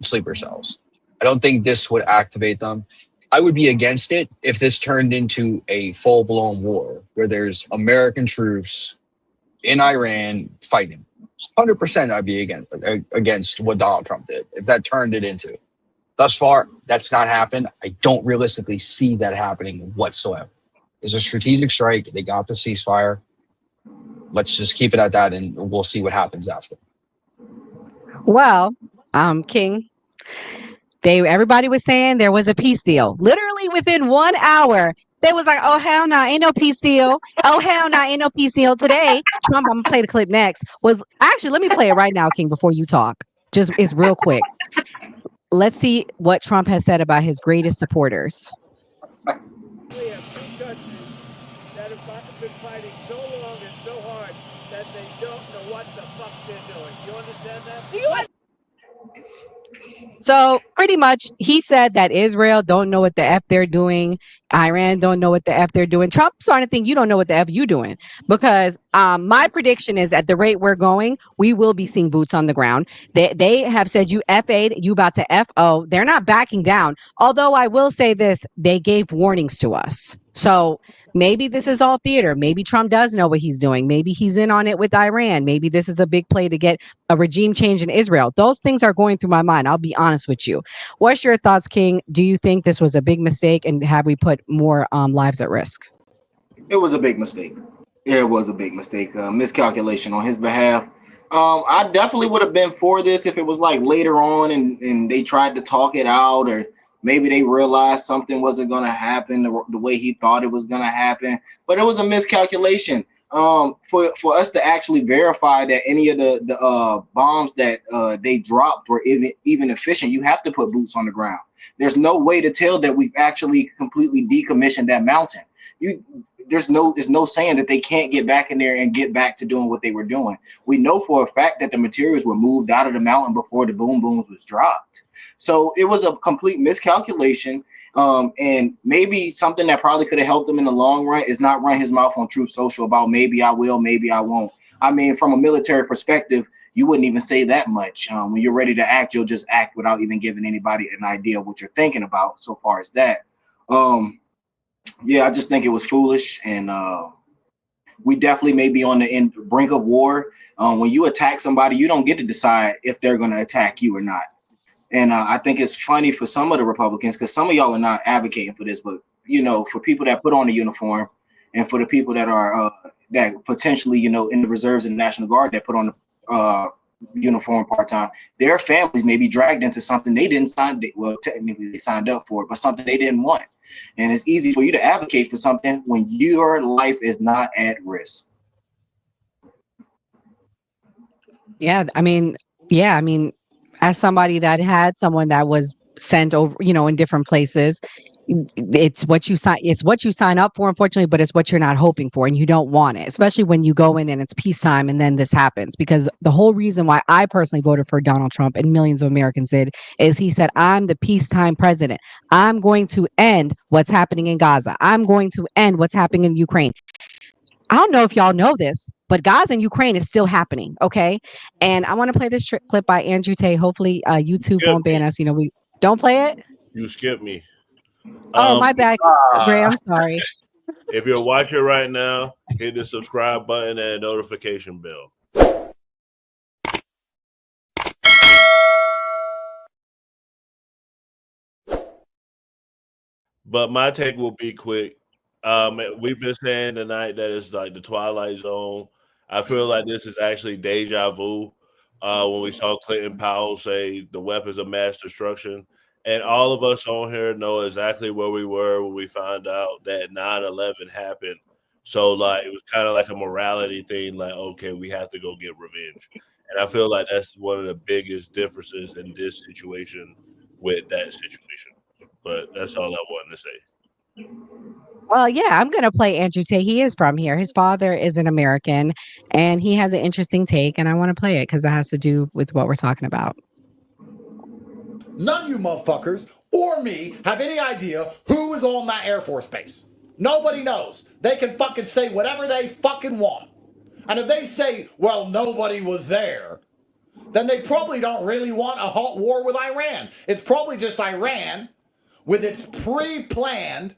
sleeper cells. I don't think this would activate them. I would be against it if this turned into a full-blown war where there's American troops in Iran fighting. 100% I'd be against what Donald Trump did if that turned it into. Thus far, that's not happened. I don't realistically see that happening whatsoever. It's a strategic strike. They got the ceasefire. Let's just keep it at that, and we'll see what happens after. Well, King, everybody was saying there was a peace deal. Literally within 1 hour, they was like, "Oh hell no, ain't no peace deal. Oh hell no, ain't no peace deal." Today, Trump, I'm gonna play the clip next. Was actually, let me play it right now, King, before you talk. It's real quick. Let's see what Trump has said about his greatest supporters. We have two countries that have been fighting so long and so hard that they don't know what the fuck they're doing. You understand that? So pretty much he said that Israel don't know what the F they're doing. Iran don't know what the F they're doing. Trump's starting to think you don't know what the F you doing, because my prediction is at the rate we're going, we will be seeing boots on the ground. They have said you F8, you about to FO. They're not backing down. Although I will say this, they gave warnings to us. So maybe this is all theater. Maybe Trump does know what he's doing. Maybe he's in on it with Iran. Maybe this is a big play to get a regime change in Israel. Those things are going through my mind. I'll be honest with you. What's your thoughts, King? Do you think this was a big mistake, and have we put more lives at risk? It was a big mistake. Yeah, it was a big mistake. Miscalculation on his behalf. I definitely would have been for this if it was like later on and they tried to talk it out, or maybe they realized something wasn't going to happen the way he thought it was going to happen. But it was a miscalculation. For us to actually verify that any of the bombs that they dropped were even efficient, you have to put boots on the ground. There's no way to tell that we've actually completely decommissioned that mountain. there's no saying that they can't get back in there and get back to doing what they were doing. We know for a fact that the materials were moved out of the mountain before the boom booms was dropped. So it was a complete miscalculation. And maybe something that probably could have helped him in the long run is not run his mouth on Truth Social about maybe I will, maybe I won't. I mean, from a military perspective, you wouldn't even say that much. When you're ready to act, you'll just act without even giving anybody an idea of what you're thinking about so far as that. Yeah, I just think it was foolish, and we definitely may be on the brink of war. When you attack somebody, you don't get to decide if they're going to attack you or not. And I think it's funny for some of the Republicans, because some of y'all are not advocating for this, but for people that put on the uniform, and for the people that are that potentially in the reserves and the National Guard that put on the uniform part-time, their families may be dragged into something they didn't sign. Well, technically they signed up for it, but something they didn't want. And it's easy for you to advocate for something when your life is not at risk. Yeah, I mean, as somebody that had someone that was sent over, in different places, it's what you sign up for, unfortunately, but it's what you're not hoping for, and you don't want it, especially when you go in and it's peacetime and then this happens. Because the whole reason why I personally voted for Donald Trump, and millions of Americans did, is he said, I'm the peacetime president. I'm going to end what's happening in Gaza. I'm going to end what's happening in Ukraine. I don't know if y'all know this, but Gaza and Ukraine is still happening, okay? And I want to play this clip by Andrew Tate. Hopefully, YouTube won't ban us. We don't play it. You skipped me. Oh, my bad, Gray. I'm sorry. If you're watching right now, hit the subscribe button and notification bell. But my take will be quick. We've been saying tonight that it's like the Twilight Zone. I feel like this is actually deja vu when we saw Clinton Powell say the weapons of mass destruction. And all of us on here know exactly where we were when we found out that 9/11 happened. So like it was kind of like a morality thing, like, okay, we have to go get revenge. And I feel like that's one of the biggest differences in this situation with that situation. But that's all I wanted to say. Well, yeah, I'm going to play Andrew Tate. He is from here. His father is an American, and he has an interesting take, and I want to play it because it has to do with what we're talking about. None of you motherfuckers or me have any idea who is on that Air Force base. Nobody knows. They can fucking say whatever they fucking want. And if they say, well, nobody was there, then they probably don't really want a hot war with Iran. It's probably just Iran with its pre-planned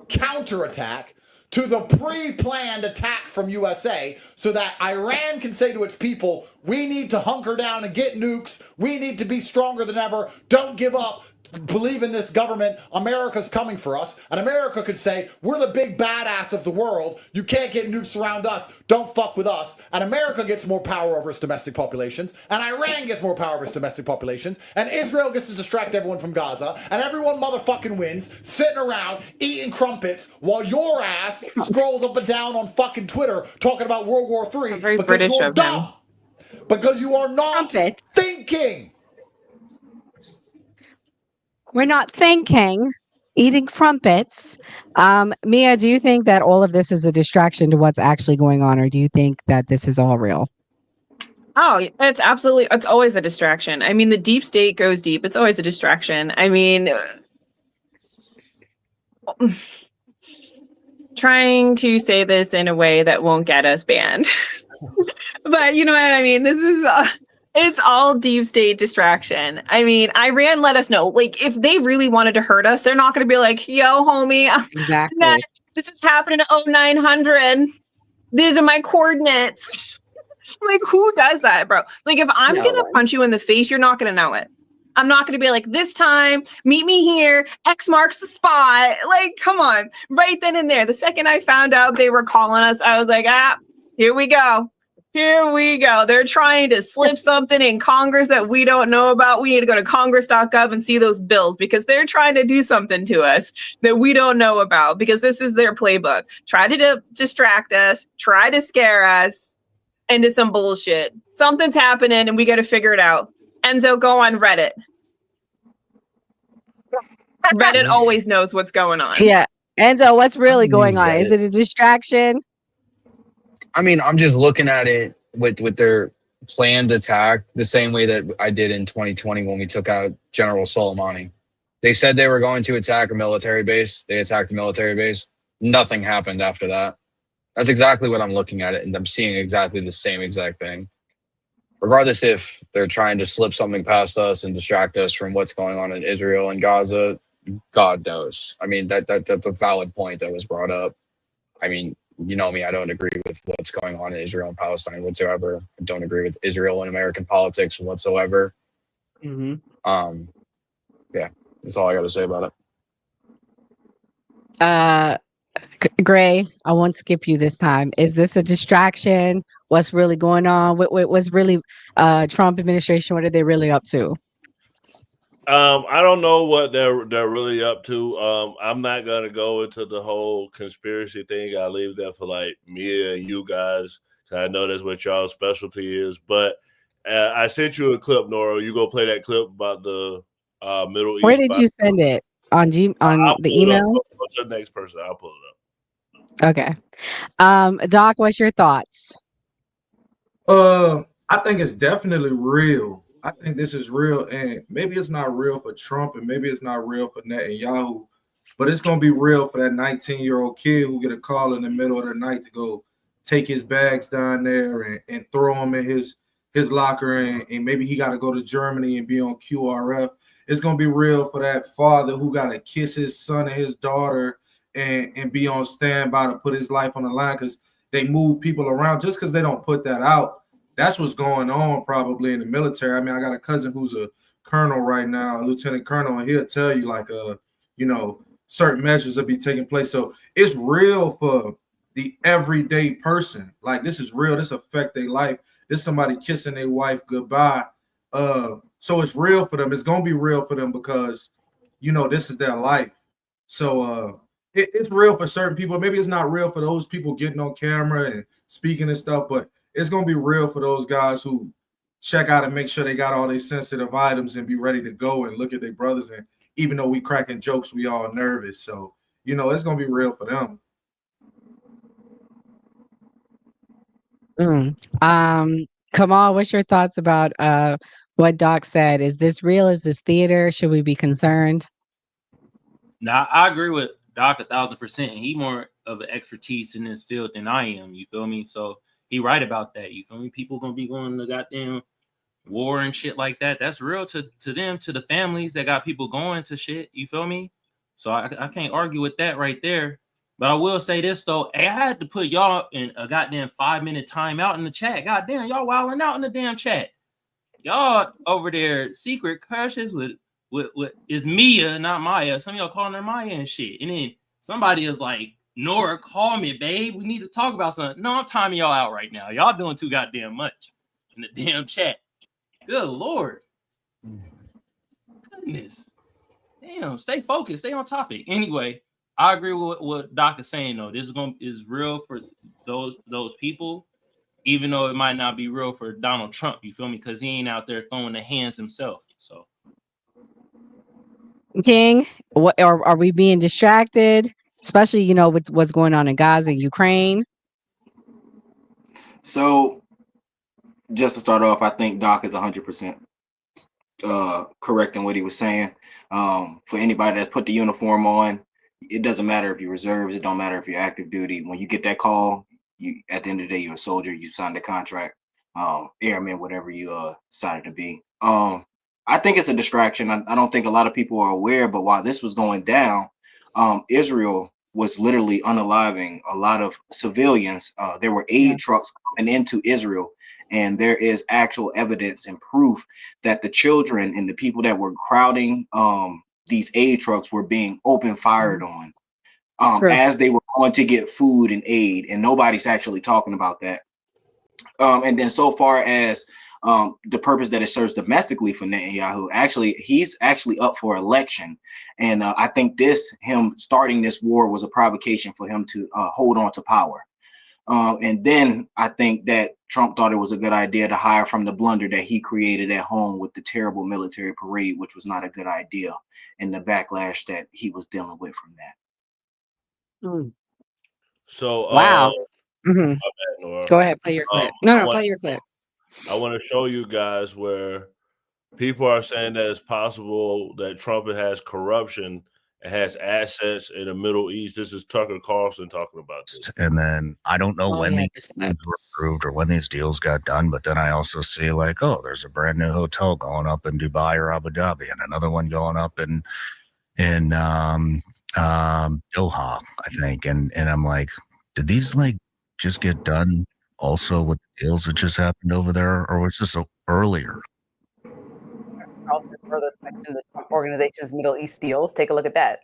counterattack to the pre-planned attack from USA so that Iran can say to its people, we need to hunker down and get nukes. We need to be stronger than ever. Don't give up. Believe in this government. America's coming for us. And America could say, we're the big badass of the world. You can't get nukes around us. Don't fuck with us. And America gets more power over its domestic populations. And Iran gets more power over its domestic populations. And Israel gets to distract everyone from Gaza. And everyone motherfucking wins, sitting around eating crumpets while your ass scrolls up and down on fucking Twitter talking about World War III because British you're of dumb. Because you are not thinking. We're not thinking, eating crumpets. Mia, do you think that all of this is a distraction to what's actually going on, or do you think that this is all real? Oh, it's always a distraction. I mean, the deep state goes deep. It's always a distraction. I mean, trying to say this in a way that won't get us banned. But you know what I mean? This is it's all deep state distraction. I mean, Iran let us know, like, if they really wanted to hurt us, they're not going to be like, yo, homie, exactly. This is happening at 0900. These are my coordinates. Like, who does that, bro? Like, if I'm going to punch you in the face, you're not going to know it. I'm not going to be like, this time, meet me here. X marks the spot. Like, come on. Right then and there. The second I found out they were calling us, I was like, here we go. Here we go. They're trying to slip something in Congress that we don't know about. We need to go to congress.gov and see those bills because they're trying to do something to us that we don't know about because this is their playbook. Try to distract us, try to scare us into some bullshit. Something's happening and we got to figure it out. Enzo, go on Reddit. Reddit always knows what's going on. Yeah. Enzo, what's really going on? get Is it. it a distraction? I mean, I'm just looking at it with their planned attack the same way that I did in 2020 when we took out General Soleimani. They said they were going to attack a military base. They attacked a military base. Nothing happened after that. That's exactly what I'm looking at it, and I'm seeing exactly the same exact thing. Regardless if they're trying to slip something past us and distract us from what's going on in Israel and Gaza, God knows. I mean, that's a valid point that was brought up. I mean, you know me, I don't agree with what's going on in Israel and Palestine whatsoever. I don't agree with Israel and American politics whatsoever. Yeah, that's all I got to say about it. Gray, I won't skip you this time. Is this a distraction? What's really going on? What's really Trump administration? What are they really up to? I don't know what they're really up to. I'm not gonna go into the whole conspiracy thing. I leave that for like me and you guys. I know that's what y'all's specialty is. But I sent you a clip, Nora. You go play that clip about the Middle Where East. did you send it? On I'll the pull it up. email? Go to the next person. I'll pull it up. Okay. Doc, what's your thoughts? I think it's definitely real. I think this is real, and maybe it's not real for Trump, and maybe it's not real for Netanyahu, but it's gonna be real for that 19-year-old kid who get a call in the middle of the night to go take his bags down there and throw them in his locker, and maybe he got to go to Germany and be on QRF. It's gonna be real for that father who got to kiss his son and his daughter and be on standby to put his life on the line because they move people around just because they don't put that out. That's what's going on probably in the military. I mean, I got a cousin who's a colonel right now, a lieutenant colonel, and he'll tell you like, certain measures will be taking place. So it's real for the everyday person. Like this is real. This affect their life. This somebody kissing their wife goodbye. So it's real for them. It's gonna be real for them because this is their life. So it's real for certain people. Maybe it's not real for those people getting on camera and speaking and stuff, but it's gonna be real for those guys who check out and make sure they got all their sensitive items and be ready to go and look at their brothers. And even though we cracking jokes, we all nervous. So it's gonna be real for them. Kamal, what's your thoughts about what Doc said? Is this real? Is this theater? Should we be concerned? Now, I agree with Doc 1,000%. He more of an expertise in this field than I am. You feel me? So he right about that. You feel me? People gonna be going to goddamn war and shit like that. That's real to them, to the families that got people going to shit. You feel me? So I can't argue with that right there. But I will say this though, I had to put y'all in a goddamn 5-minute timeout in the chat. Goddamn, y'all wilding out in the damn chat. Y'all over there secret crushes with is Mia, not Maya. Some of y'all calling her Maya and shit. And then somebody is like, Nora, call me, babe. We need to talk about something. No, I'm timing y'all out right now. Y'all doing too goddamn much in the damn chat. Good Lord. Goodness. Damn, stay focused. Stay on topic. Anyway, I agree with what Doc is saying, though. This is real for those people, even though it might not be real for Donald Trump. You feel me? Because he ain't out there throwing the hands himself. So, King, what are we being distracted? Especially, with what's going on in Gaza, Ukraine. So, just to start off, I think Doc is 100% correct in what he was saying. For anybody that's put the uniform on, it doesn't matter if you're reserves. It don't matter if you're active duty. When you get that call, you at the end of the day, you're a soldier. You signed a contract, airman, whatever you decided to be. I think it's a distraction. I don't think a lot of people are aware, but while this was going down, Israel was literally unaliving a lot of civilians. There were aid trucks coming into Israel, and there is actual evidence and proof that the children and the people that were crowding these aid trucks were being open fired on as they were going to get food and aid, and nobody's actually talking about that. And then so far as the purpose that it serves domestically for Netanyahu, he's actually up for election. And I think him starting this war was a provocation for him to hold on to power. And then I think that Trump thought it was a good idea to hire from the blunder that he created at home with the terrible military parade, which was not a good idea, and the backlash that he was dealing with from that. So, Wow. my bad, Nora. Go ahead, play your clip. No, play your clip. I want to show you guys where people are saying that it's possible that Trump has corruption and has assets in the Middle East. This is Tucker Carlson talking about this. And then I don't know when these deals were approved or when these deals got done, but then I also see like, oh, there's a brand new hotel going up in Dubai or Abu Dhabi, and another one going up in Doha, I think. And I'm like, did these like just get done also with the deals that just happened over there, or was this earlier? Also further in the Trump organization's Middle East deals. Take a look at that.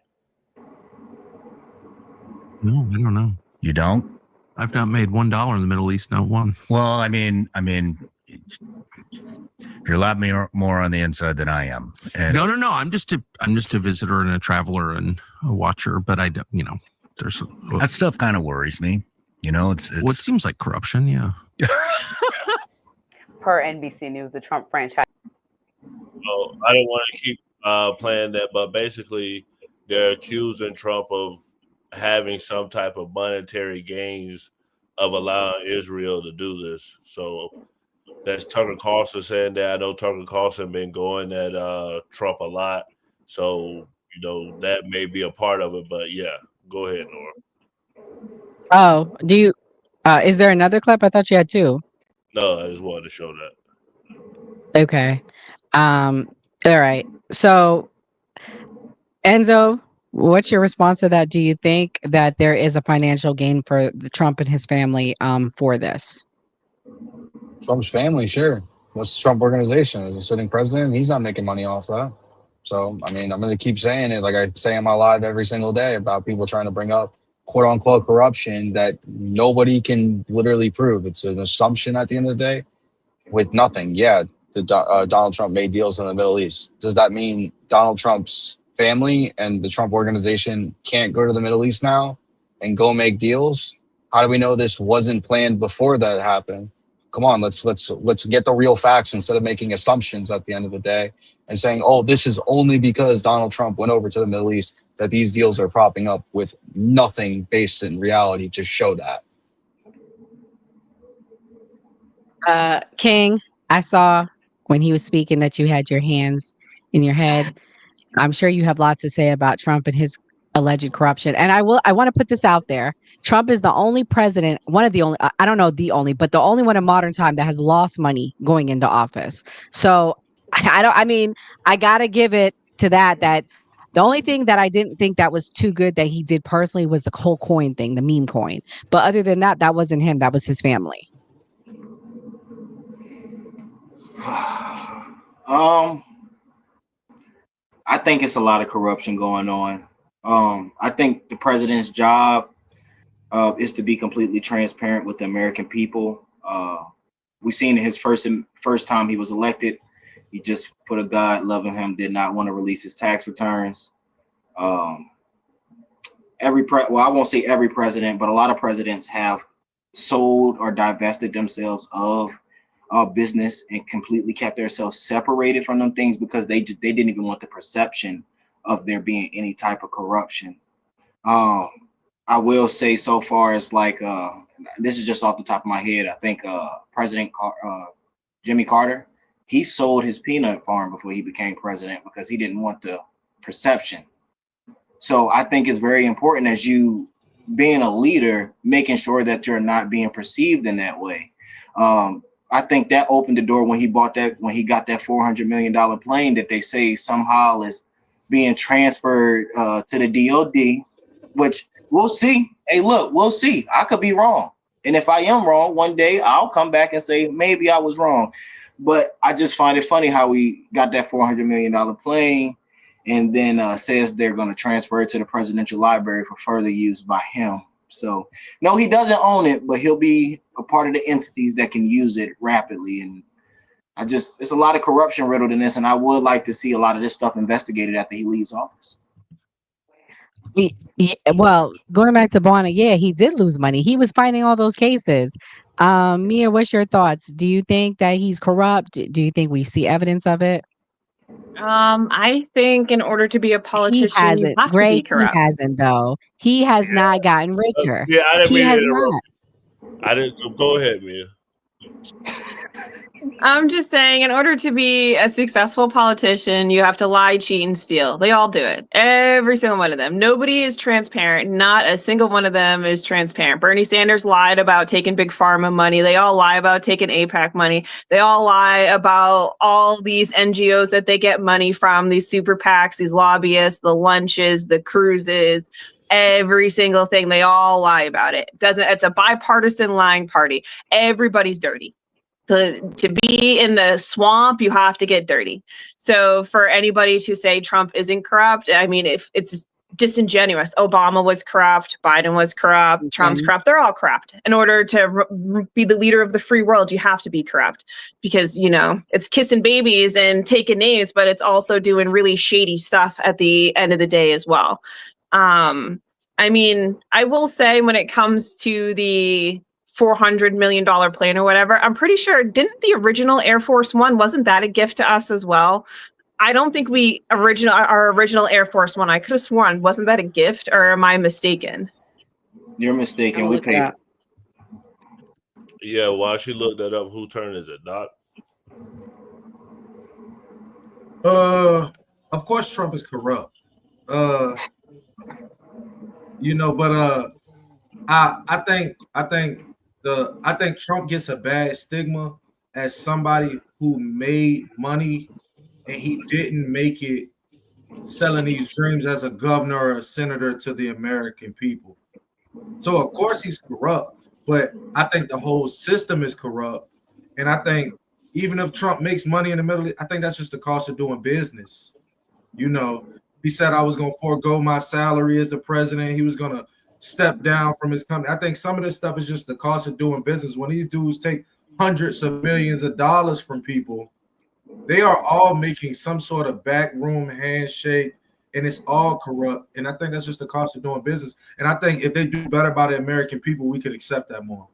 No, I don't know. You don't? I've not made $1 in the Middle East, not one. Well, I mean, you're a lot more on the inside than I am. And No. I'm just a visitor and a traveler and a watcher, but I don't. There's that stuff kind of worries me. It's what seems like corruption. Yeah. Per NBC News, the Trump franchise. So I don't want to keep playing that, but basically they're accusing Trump of having some type of monetary gains of allowing Israel to do this. So that's Tucker Carlson saying that. I know Tucker Carlson been going at Trump a lot. So, that may be a part of it, but yeah, go ahead, Nora. Oh, do you, is there another clip? I thought you had two. No, I just wanted to show that. Okay. All right. So, Enzo, what's your response to that? Do you think that there is a financial gain for Trump and his family for this? Trump's family, sure. What's the Trump organization? As a sitting president, he's not making money off that. So, I'm going to keep saying it like I say in my live every single day about people trying to bring up quote unquote corruption that nobody can literally prove. It's an assumption at the end of the day with nothing. Yeah, Donald Trump made deals in the Middle East. Does that mean Donald Trump's family and the Trump organization can't go to the Middle East now and go make deals? How do we know this wasn't planned before that happened? Come on, let's get the real facts instead of making assumptions at the end of the day and saying, oh, this is only because Donald Trump went over to the Middle East that these deals are propping up with nothing based in reality to show that. King, I saw when he was speaking that you had your hands in your head. I'm sure you have lots to say about Trump and his alleged corruption. And I want to put this out there. Trump is the only president, one of the only, I don't know the only, but the only one in modern time that has lost money going into office. So I got to give it to that the only thing that I didn't think that was too good that he did personally was the whole coin thing, the meme coin. But other than that, that wasn't him. That was his family. I think it's a lot of corruption going on. I think the president's job is to be completely transparent with the American people. We've seen in his first time he was elected, he just, for the God loving him, did not want to release his tax returns. I won't say every president, but a lot of presidents have sold or divested themselves of business and completely kept themselves separated from them things because they didn't even want the perception of there being any type of corruption. I will say so far as like this is just off the top of my head. I think President Jimmy Carter, he sold his peanut farm before he became president because he didn't want the perception. So I think it's very important as you being a leader, making sure that you're not being perceived in that way. I think that opened the door when he got that $400 million plane that they say somehow is being transferred to the DOD, which we'll see. Hey, look, we'll see. I could be wrong. And if I am wrong, one day I'll come back and say, maybe I was wrong. But I just find it funny how we got that $400 million plane and then says they're going to transfer it to the presidential library for further use by him. So, no, he doesn't own it, but he'll be a part of the entities that can use it rapidly. And it's a lot of corruption riddled in this. And I would like to see a lot of this stuff investigated after he leaves office. Well, going back to Bonner, yeah, he did lose money. He was fighting all those cases. Mia, what's your thoughts? Do you think that he's corrupt? Do you think we see evidence of it? I think in order to be a He politician, you hasn't, have to Gray. be He corrupt. hasn't though. He has not gotten richer. Yeah, I didn't He mean to has interrupt. not. I didn't. Go ahead, Mia. I'm just saying, in order to be a successful politician, you have to lie, cheat, and steal. They all do it. Every single one of them. Nobody is transparent. Not a single one of them is transparent. Bernie Sanders lied about taking big pharma money. They all lie about taking APAC money. They all lie about all these NGOs that they get money from, these super PACs, these lobbyists, the lunches, the cruises. Every single thing. They all lie about it. It's a bipartisan lying party. Everybody's dirty. To be in the swamp, you have to get dirty. So for anybody to say Trump isn't corrupt, I mean, if it's disingenuous. Obama was corrupt, Biden was corrupt, Trump's corrupt. They're all corrupt. In order to be the leader of the free world, you have to be corrupt because, it's kissing babies and taking names, but it's also doing really shady stuff at the end of the day as well. I mean, I will say when it comes to the $400 million plan or whatever, I'm pretty sure, didn't the original Air Force One, wasn't that a gift to us as well? I don't think our original Air Force One, I could have sworn, wasn't that a gift, or am I mistaken? You're mistaken. We paid. Yeah, while she looked that up, whose turn is it, Doc? Of course Trump is corrupt. But I think Trump gets a bad stigma as somebody who made money and he didn't make it selling these dreams as a governor or a senator to the American people. So of course he's corrupt, but I think the whole system is corrupt. And I think even if Trump makes money in the Middle East, I think that's just the cost of doing business. He said I was going to forego my salary as the president. He was going to step down from his company. I think some of this stuff is just the cost of doing business. When these dudes take hundreds of millions of dollars from people, they are all making some sort of backroom handshake, and it's all corrupt. And I think that's just the cost of doing business. And I think if they do better by the American people, we could accept that more.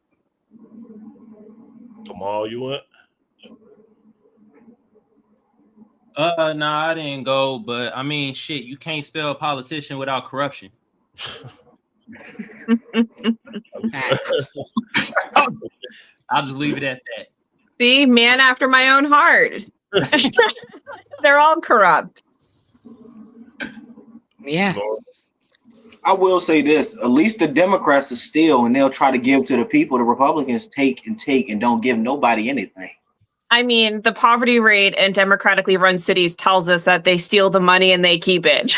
Kamal, you went? No, I didn't go, but I mean, shit, you can't spell politician without corruption. I'll just leave it at that. See, man after my own heart. They're all corrupt. Yeah. I will say this: at least the Democrats are steal, and they'll try to give to the people. The Republicans take and don't give nobody anything. I mean, the poverty rate in democratically run cities tells us that they steal the money and they keep it.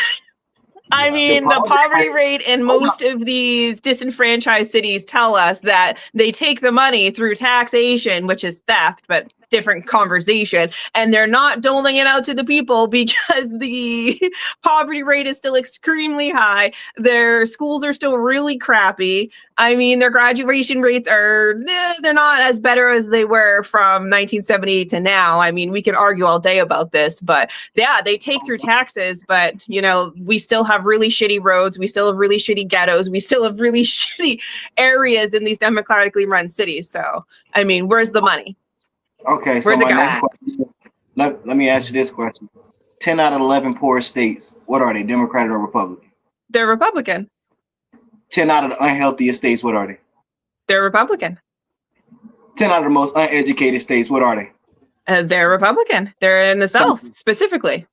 I mean, the poverty rate in most of these disenfranchised cities tell us that they take the money through taxation, which is theft, but different conversation, and they're not doling it out to the people because the poverty rate is still extremely high. Their schools are still really crappy. I mean, their graduation rates they're not as better as they were from 1978 to now. I mean, we can argue all day about this, but yeah, they take through taxes, but we still have really shitty roads. We still have really shitty ghettos. We still have really shitty areas in these democratically run cities. So, I mean, where's the money? Okay, so my next question, let me ask you this question. 10 out of 11 poorest states, what are they, Democratic or Republican? They're Republican. 10 out of the unhealthiest states, what are they? They're Republican. 10 out of the most uneducated states, what are they? They're Republican. They're in the South, specifically.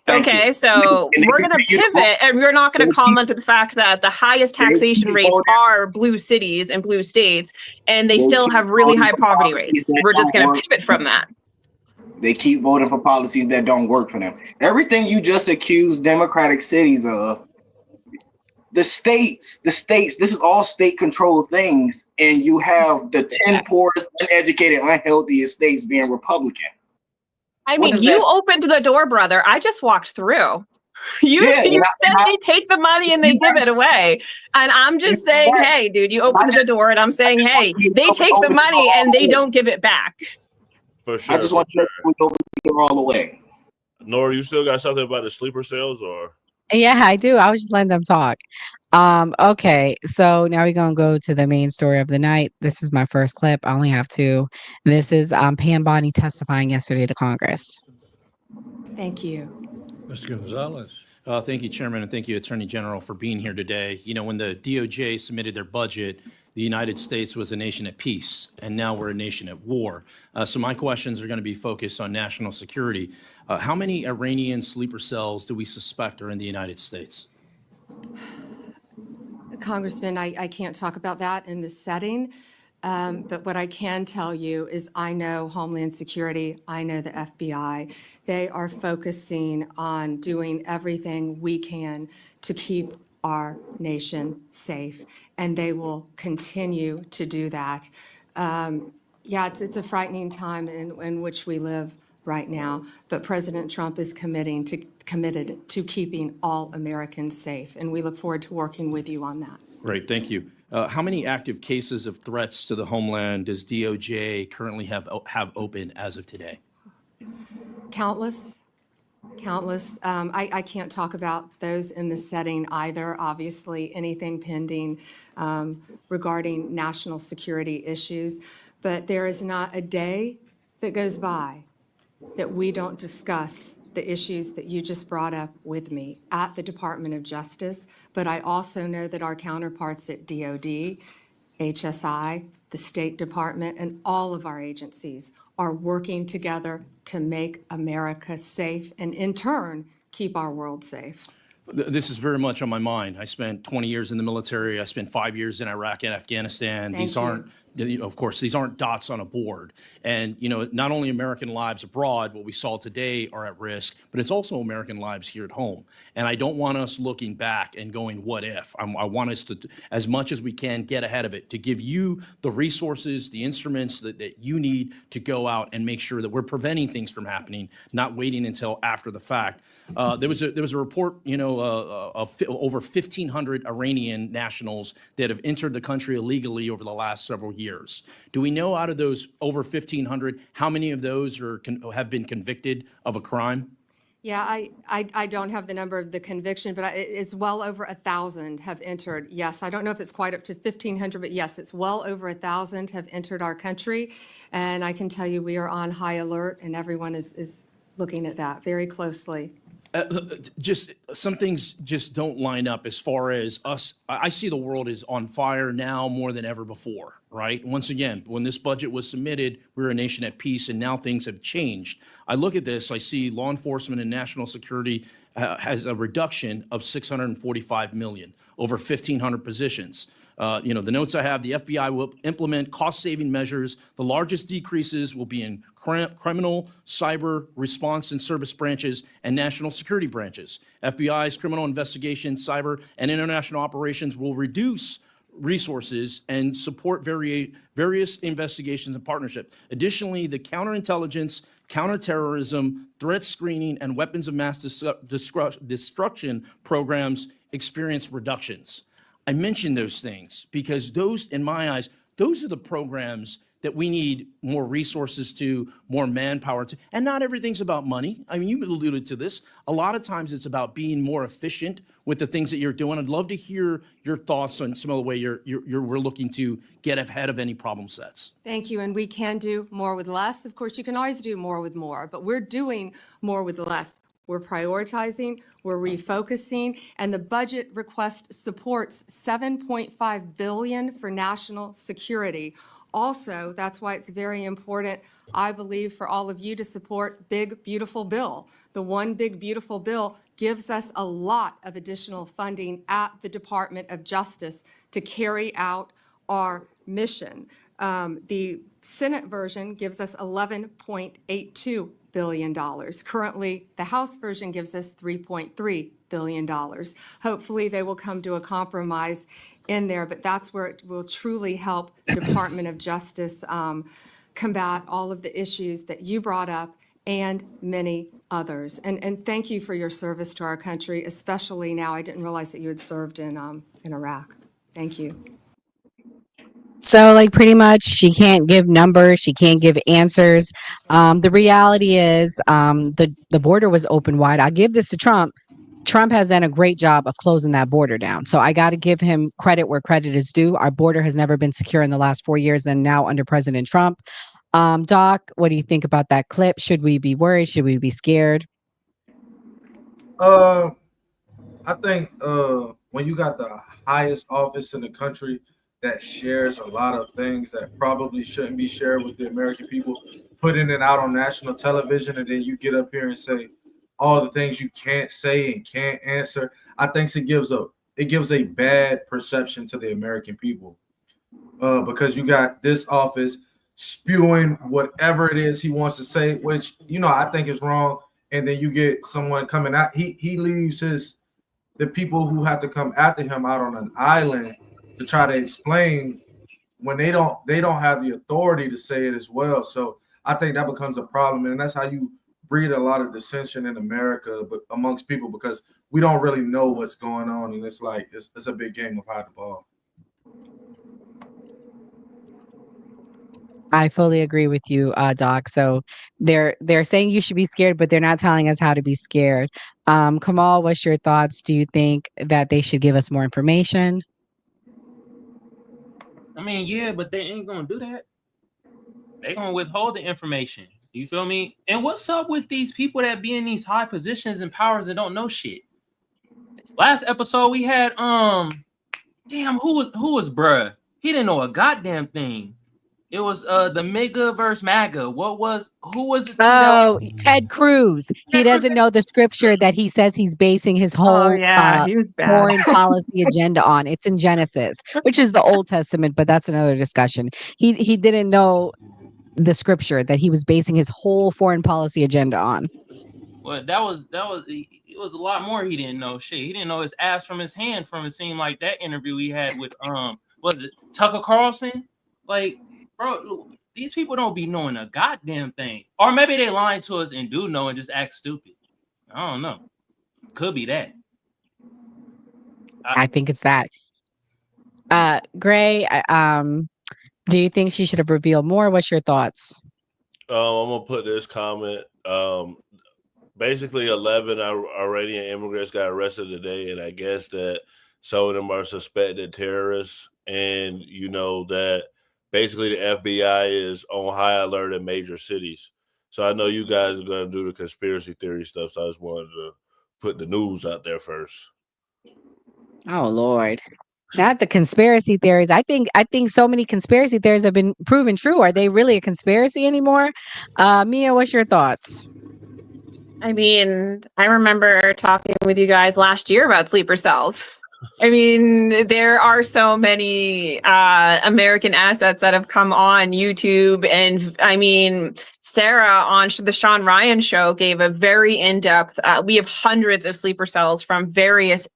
Okay, so we're going to pivot, and we're not going to comment on the fact that the highest taxation rates are blue cities and blue states, and they still have really high poverty rates. We're just going to pivot from that. They keep voting for policies that don't work for them. Everything you just accused democratic cities of, the states, this is all state-controlled things, and you have the 10 poorest, uneducated, unhealthiest states being Republican. I mean, you opened the door, brother. I just walked through. You said they take the money and they give it away. And I'm just saying, hey, dude, you opened the door, and I'm saying, hey, they take the money and they don't give it back. For sure. I just want you to put over here all the way. Nora, you still got something about the sleeper cells, or? Yeah, I do. I was just letting them talk. Okay, so now we're gonna go to the main story of the night. This is my first clip. I only have two. This is Pam Bondi testifying yesterday to Congress. Thank you. Mr. Gonzalez. Thank you, Chairman, and thank you, Attorney General, for being here today. You know, when the DOJ submitted their budget, the United States was a nation at peace, and now we're a nation at war. So my questions are going to be focused on national security. How many Iranian sleeper cells do we suspect are in the United States? Congressman, I can't talk about that in this setting. But what I can tell you is I know Homeland Security, I know the FBI. They are focusing on doing everything we can to keep our nation safe, and they will continue to do that. Yeah, it's a frightening time in which we live right now, but President Trump is committed to keeping all Americans safe, and we look forward to working with you on that. Great, thank you. How many active cases of threats to the homeland does DOJ currently have open as of today? Countless. I can't talk about those in this setting either. Obviously, anything pending regarding national security issues. But there is not a day that goes by that we don't discuss the issues that you just brought up with me at the Department of Justice. But I also know that our counterparts at DOD, HSI, the State Department, and all of our agencies are working together to make America safe and, in turn, keep our world safe. This is very much on my mind. I spent 20 years in the military. I spent 5 years in Iraq and Afghanistan. These aren't, of course, these aren't dots on a board. And, you know, not only American lives abroad, what we saw today, are at risk, but it's also American lives here at home. And I don't want us looking back and going, what if? I want us to, as much as we can, get ahead of it, to give you the resources, the instruments that you need to go out and make sure that we're preventing things from happening, not waiting until after the fact. There was a report, you know, of over 1,500 Iranian nationals that have entered the country illegally over the last several years. Do we know out of those over 1,500 how many of those have been convicted of a crime? Yeah, I don't have the number of the conviction, but it's well over 1,000 have entered. Yes, I don't know if it's quite up to 1,500, but yes, it's well over 1,000 have entered our country. And I can tell you we are on high alert, and everyone is looking at that very closely. Just some things just don't line up as far as us. I see the world is on fire now more than ever before, right? Once again, when this budget was submitted, we were a nation at peace, and now things have changed. I look at this, I see law enforcement and national security has a reduction of 645 million, over 1,500 positions. You know, the notes I have, the FBI will implement cost-saving measures. The largest decreases will be in criminal, cyber, response and service branches, and national security branches. FBI's criminal investigation, cyber, and international operations will reduce resources and support various investigations and partnerships. Additionally, the counterintelligence, counterterrorism, threat screening, and weapons of mass destruction programs experience reductions. I mention those things because those, in my eyes, those are the programs that we need more resources to, more manpower to, and not everything's about money. I mean, you alluded to this. A lot of times it's about being more efficient with the things that you're doing. I'd love to hear your thoughts on some of the way we're looking to get ahead of any problem sets. Thank you, and we can do more with less. Of course, you can always do more with more, but we're doing more with less. We're prioritizing, we're refocusing, and the budget request supports $7.5 billion for national security. Also, that's why it's very important, I believe, for all of you to support Big Beautiful Bill. The One Big Beautiful Bill gives us a lot of additional funding at the Department of Justice to carry out our mission. The Senate version gives us $11.82 billion. Currently, the House version gives us $3.3 billion. Hopefully, they will come to a compromise in there, but that's where it will truly help Department of Justice combat all of the issues that you brought up and many others. And thank you for your service to our country, especially now. I didn't realize that you had served in Iraq. Thank you. So, like, pretty much she can't give numbers, she can't give answers. The reality is the border was open wide. I give this to Trump. Trump has done a great job of closing that border down. So I got to give him credit where credit is due. Our border has never been secure in the last 4 years, and now under President Trump. Doc, what do you think about that clip? Should we be worried? Should we be scared? Uh, I think when you got the highest office in the country that shares a lot of things that probably shouldn't be shared with the American people, putting it out on national television, and then you get up here and say all the things you can't say and can't answer. I think it gives a bad perception to the American people because you got this office spewing whatever it is he wants to say, which I think is wrong. And then you get someone coming out. He leaves the people who have to come after him out on an island to try to explain when they don't have the authority to say it as well. So I think that becomes a problem, and that's how you breed a lot of dissension in America, but amongst people, because we don't really know what's going on, and it's like it's a big game of hide the ball. I fully agree with you, Doc. So they're saying you should be scared, but they're not telling us how to be scared. Kamal, what's your thoughts? Do you think that they should give us more information? I mean, yeah, but they ain't gonna do that. They're gonna withhold the information. You feel me? And what's up with these people that be in these high positions and powers that don't know shit? Last episode we had damn, who was bruh? He didn't know a goddamn thing. It was the MAGA versus MAGA. Who was the Ted Cruz. He doesn't know the scripture that he says he's basing his whole he was bad. foreign policy agenda on. It's in Genesis, which is the Old Testament, but that's another discussion. He didn't know the scripture that he was basing his whole foreign policy agenda on. Well, it was a lot more he didn't know. Shit, he didn't know his ass from his hand. From it seemed like that interview he had with was it Tucker Carlson? Like, bro, these people don't be knowing a goddamn thing. Or maybe they lying to us and do know and just act stupid. I don't know. Could be that. I think it's that. Gray, do you think she should have revealed more? What's your thoughts? I'm gonna put this comment. Basically, 11 Iranian immigrants got arrested today, and I guess that some of them are suspected terrorists. And you know that basically the FBI is on high alert in major cities. So I know you guys are gonna do the conspiracy theory stuff. So I just wanted to put the news out there first. Oh Lord. Not the conspiracy theories. I think so many conspiracy theories have been proven true. Are they really a conspiracy anymore? Mia, what's your thoughts? I mean, I remember talking with you guys last year about sleeper cells. I mean, there are so many American assets that have come on YouTube. And I mean, Sarah on the Sean Ryan show gave a very in-depth, we have hundreds of sleeper cells from various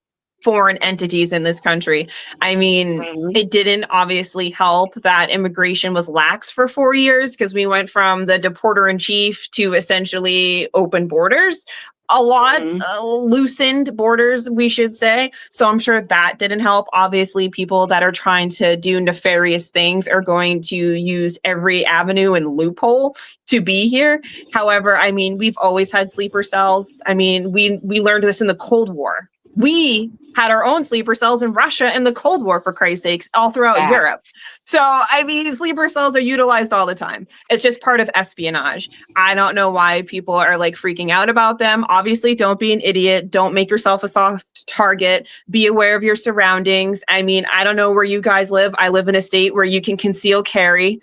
foreign entities in this country. I mean, it didn't obviously help that immigration was lax for 4 years because we went from the deporter in chief to essentially open borders. A lot loosened borders, we should say. So I'm sure that didn't help. Obviously, people that are trying to do nefarious things are going to use every avenue and loophole to be here. However, I mean, we've always had sleeper cells. I mean, we learned this in the Cold War. We had our own sleeper cells in Russia in the Cold War, for Christ's sakes, all throughout Europe. So, I mean, sleeper cells are utilized all the time. It's just part of espionage. I don't know why people are like freaking out about them. Obviously, don't be an idiot. Don't make yourself a soft target. Be aware of your surroundings. I mean, I don't know where you guys live. I live in a state where you can conceal carry.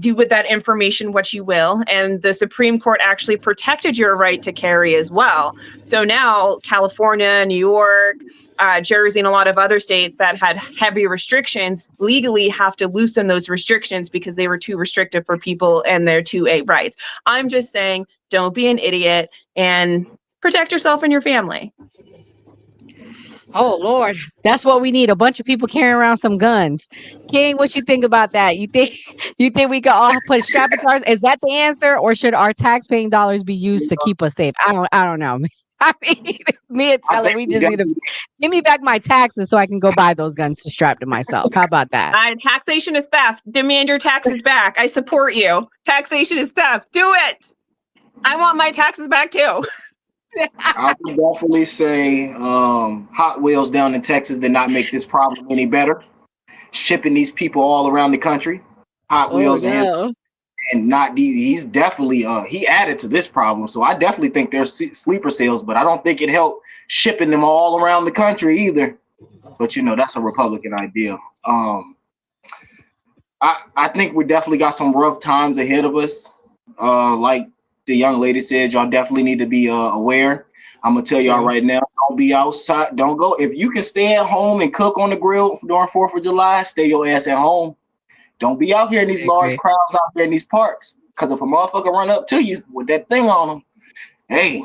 Do with that information what you will. And the Supreme Court actually protected your right to carry as well. So now California, New York, Jersey, and a lot of other states that had heavy restrictions legally have to loosen those restrictions because they were too restrictive for people and their 2A rights. I'm just saying, don't be an idiot and protect yourself and your family. Oh Lord, that's what we need. A bunch of people carrying around some guns. King, what you think about that? You think we could all put strap cars? Is that the answer, or should our tax-paying dollars be used to keep us safe? I don't know. I mean, me and Teller, we just need to give me back my taxes so I can go buy those guns to strap to myself. How about that? Taxation is theft. Demand your taxes back. I support you. Taxation is theft. Do it. I want my taxes back too. I would definitely say Hot Wheels down in Texas did not make this problem any better. Shipping these people all around the country. Hot Wheels and and not he's definitely he added to this problem. So I definitely think there's sleeper cells, but I don't think it helped shipping them all around the country either. But that's a Republican idea. I think we definitely got some rough times ahead of us. Like the young lady said, y'all definitely need to be aware. I'm gonna tell y'all right now, don't be outside. Don't go. If you can stay at home and cook on the grill during 4th of July, stay your ass at home. Don't be out here in these large crowds out there in these parks. Because if a motherfucker run up to you with that thing on them, hey,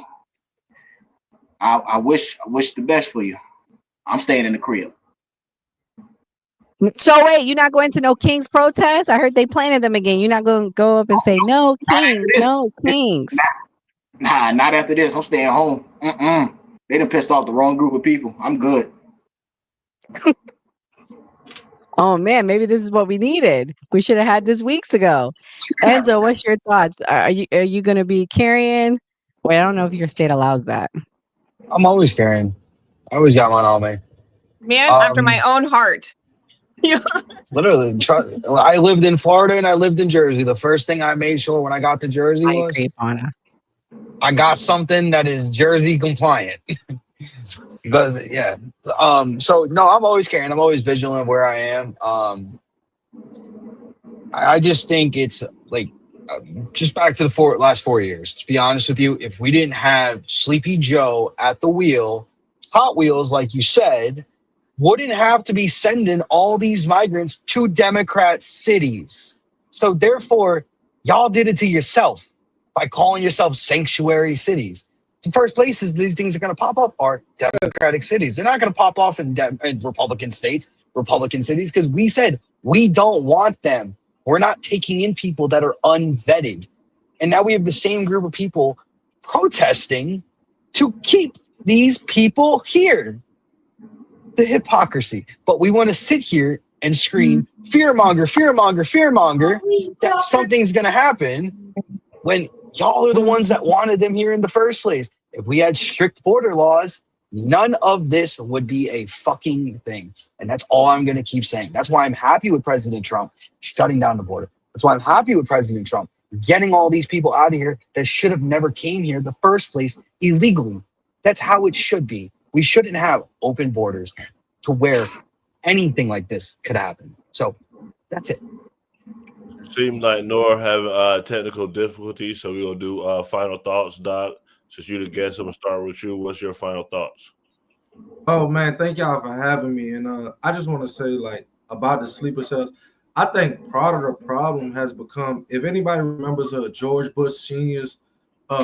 I wish the best for you. I'm staying in the crib. So wait, you're not going to no Kings protest? I heard they planted them again. You're not going to go up and say no Kings, no Kings. Nah, not after this. I'm staying home. They done pissed off the wrong group of people. I'm good. Oh man, maybe this is what we needed. We should have had this weeks ago. Enzo, what's your thoughts? Are you going to be carrying? Wait, I don't know if your state allows that. I'm always carrying. I always got mine on me. Man, after my own heart. Literally, I lived in Florida and I lived in Jersey. The first thing I made sure when I got to Jersey was I got something that is Jersey compliant. Because so no, I'm always carrying. I'm always vigilant where I am. I just think it's like just back to the last 4 years. To be honest with you, if we didn't have Sleepy Joe at the wheel, Hot Wheels, like you said, wouldn't have to be sending all these migrants to Democrat cities. So therefore, y'all did it to yourself by calling yourself sanctuary cities. The first places these things are going to pop up are Democratic cities. They're not going to pop off in Republican states, Republican cities, because we said we don't want them. We're not taking in people that are unvetted. And now we have the same group of people protesting to keep these people here. The hypocrisy. But we want to sit here and scream, fearmonger, fearmonger, fearmonger, that something's going to happen when y'all are the ones that wanted them here in the first place. If we had strict border laws, none of this would be a fucking thing. And that's all I'm going to keep saying. That's why I'm happy with President Trump shutting down the border. That's why I'm happy with President Trump getting all these people out of here that should have never came here in the first place illegally. That's how it should be. We shouldn't have open borders to where anything like this could happen. So that's it. Seems like Nora have technical difficulties, so we're going to do final thoughts, Doc. Since you're the guest, I'm going to start with you. What's your final thoughts? Oh man, thank y'all for having me. And I just want to say, like, about the sleeper cells, I think part of the problem has become, if anybody remembers George Bush Sr.'s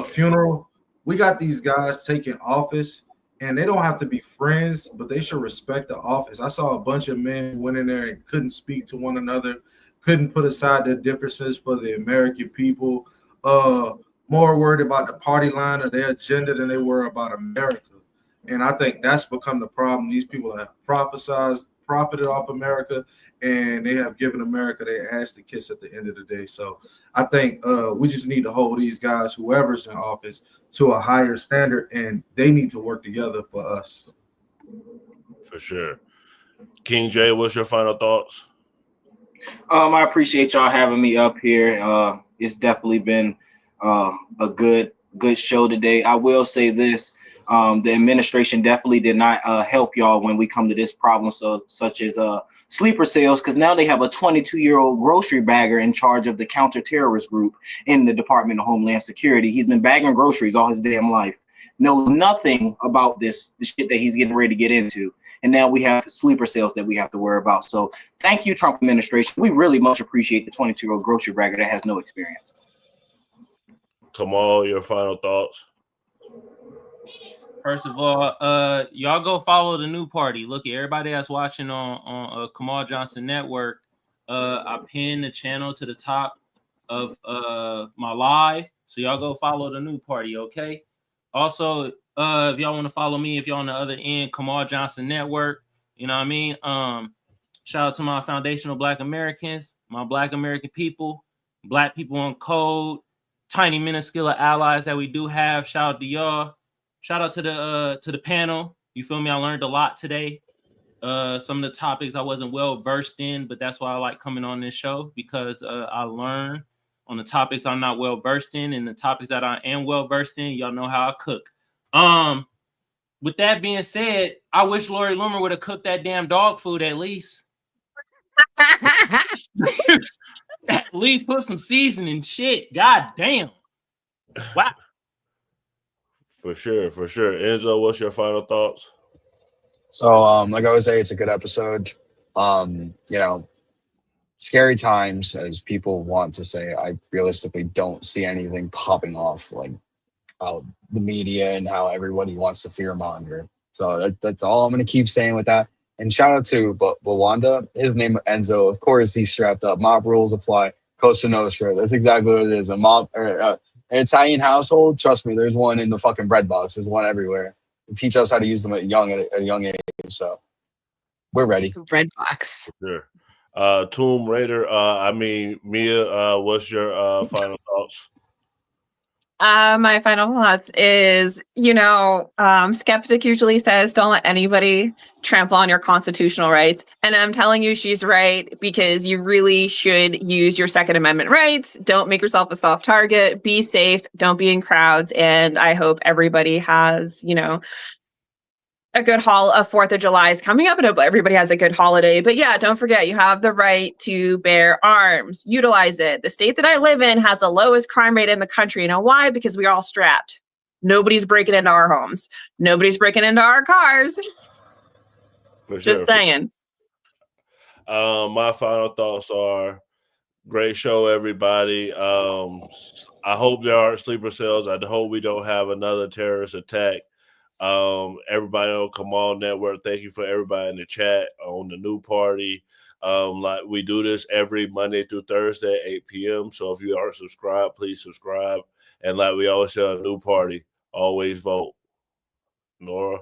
funeral, we got these guys taking office, and they don't have to be friends, but they should respect the office. I saw a bunch of men who went in there and couldn't speak to one another, couldn't put aside their differences for the American people, more worried about the party line or their agenda than they were about America. And I think that's become the problem. These people have profited off America, and they have given America their ass to kiss at the end of the day. So I think we just need to hold these guys, whoever's in office, to a higher standard, and they need to work together for us. For sure. King J, what's your final thoughts? I appreciate y'all having me up here. It's definitely been a good show today. I will say this. The administration definitely did not help y'all when we come to this problem, such as sleeper cells, because now they have a 22-year-old grocery bagger in charge of the counter-terrorist group in the Department of Homeland Security. He's been bagging groceries all his damn life, knows nothing about the shit that he's getting ready to get into. And now we have sleeper cells that we have to worry about. So thank you, Trump administration. We really much appreciate the 22-year-old grocery bagger that has no experience. Kamal, your final thoughts? First of all, y'all go follow the new party. Look, everybody that's watching on Kamal Johnson Network, I pinned the channel to the top of my live. So y'all go follow the new party, okay? Also, if y'all want to follow me, if y'all on the other end, Kamal Johnson Network, you know what I mean? Shout out to my foundational Black Americans, my Black American people, Black people on code, tiny minuscule allies that we do have. Shout out to y'all. Shout out to the panel. You feel me? I learned a lot today. Some of the topics I wasn't well versed in, but that's why I like coming on this show, because I learn on the topics I'm not well versed in, and the topics that I am well versed in, y'all know how I cook. With that being said, I wish Lori Loomer would have cooked that damn dog food at least. At least put some seasoning shit. God damn. Wow. For sure. Enzo, what's your final thoughts? So, like I always say, it's a good episode. You know, scary times, as people want to say. I realistically don't see anything popping off like how the media and how everybody wants to fearmonger. So that's all I'm going to keep saying with that. And shout out to Wanda. His name Enzo. Of course, he's strapped up. Mob rules apply. Costa Nostra. That's exactly what it is. An Italian household. Trust me, there's one in the fucking bread box. There's one everywhere. They teach us how to use them at a young age. So we're ready. Bread box. Sure. Tomb Raider. Mia. What's your final thoughts? My final thoughts is, skeptic usually says, don't let anybody trample on your constitutional rights. And I'm telling you, she's right, because you really should use your Second Amendment rights. Don't make yourself a soft target. Be safe. Don't be in crowds. And I hope everybody has, a good haul of 4th of July is coming up, and everybody has a good holiday. But yeah, don't forget, you have the right to bear arms. Utilize it. The state that I live in has the lowest crime rate in the country. You know why? Because we're all strapped. Nobody's breaking into our homes. Nobody's breaking into our cars. For Just sure. saying. My final thoughts are, great show, everybody. I hope there aren't sleeper cells. I hope we don't have another terrorist attack. Everybody on Kamal Network, thank you for everybody in the chat on the new party. Like we do this every Monday through Thursday at 8 p.m. So if you aren't subscribed, please subscribe. And like we always say on the new party, always vote. Nora?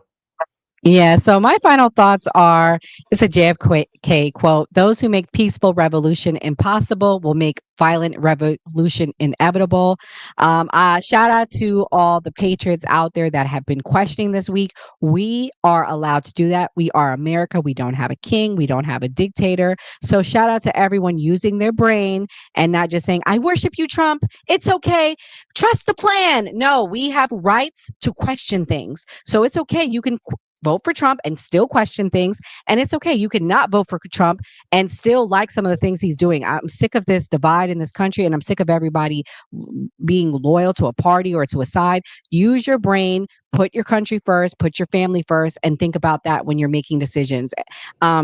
Yeah, so my final thoughts are, it's a JFK quote: those who make peaceful revolution impossible will make violent revolution inevitable. Shout out to all the patriots out there that have been questioning this week. We are allowed to do that. We are America. We don't have a king. We don't have a dictator. So shout out to everyone using their brain and not just saying, I worship you, Trump. It's okay. Trust the plan. No, we have rights to question things. So it's okay. You can vote for Trump and still question things. And it's okay. You can not vote for Trump and still like some of the things he's doing. I'm sick of this divide in this country, and I'm sick of everybody being loyal to a party or to a side. Use your brain, put your country first, put your family first, and think about that when you're making decisions.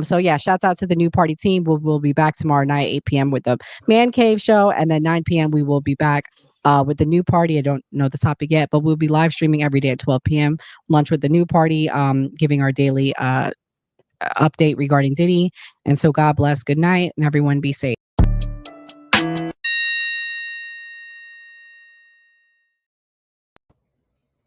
So yeah, shouts out to the new party team. We'll be back tomorrow night, 8 p.m. with the Man Cave show. And then 9 p.m. we will be back with the new party. I don't know the topic yet, but we'll be live streaming every day at 12 p.m. Lunch with the new party, giving our daily update regarding Diddy. And so God bless. Good night, and everyone be safe.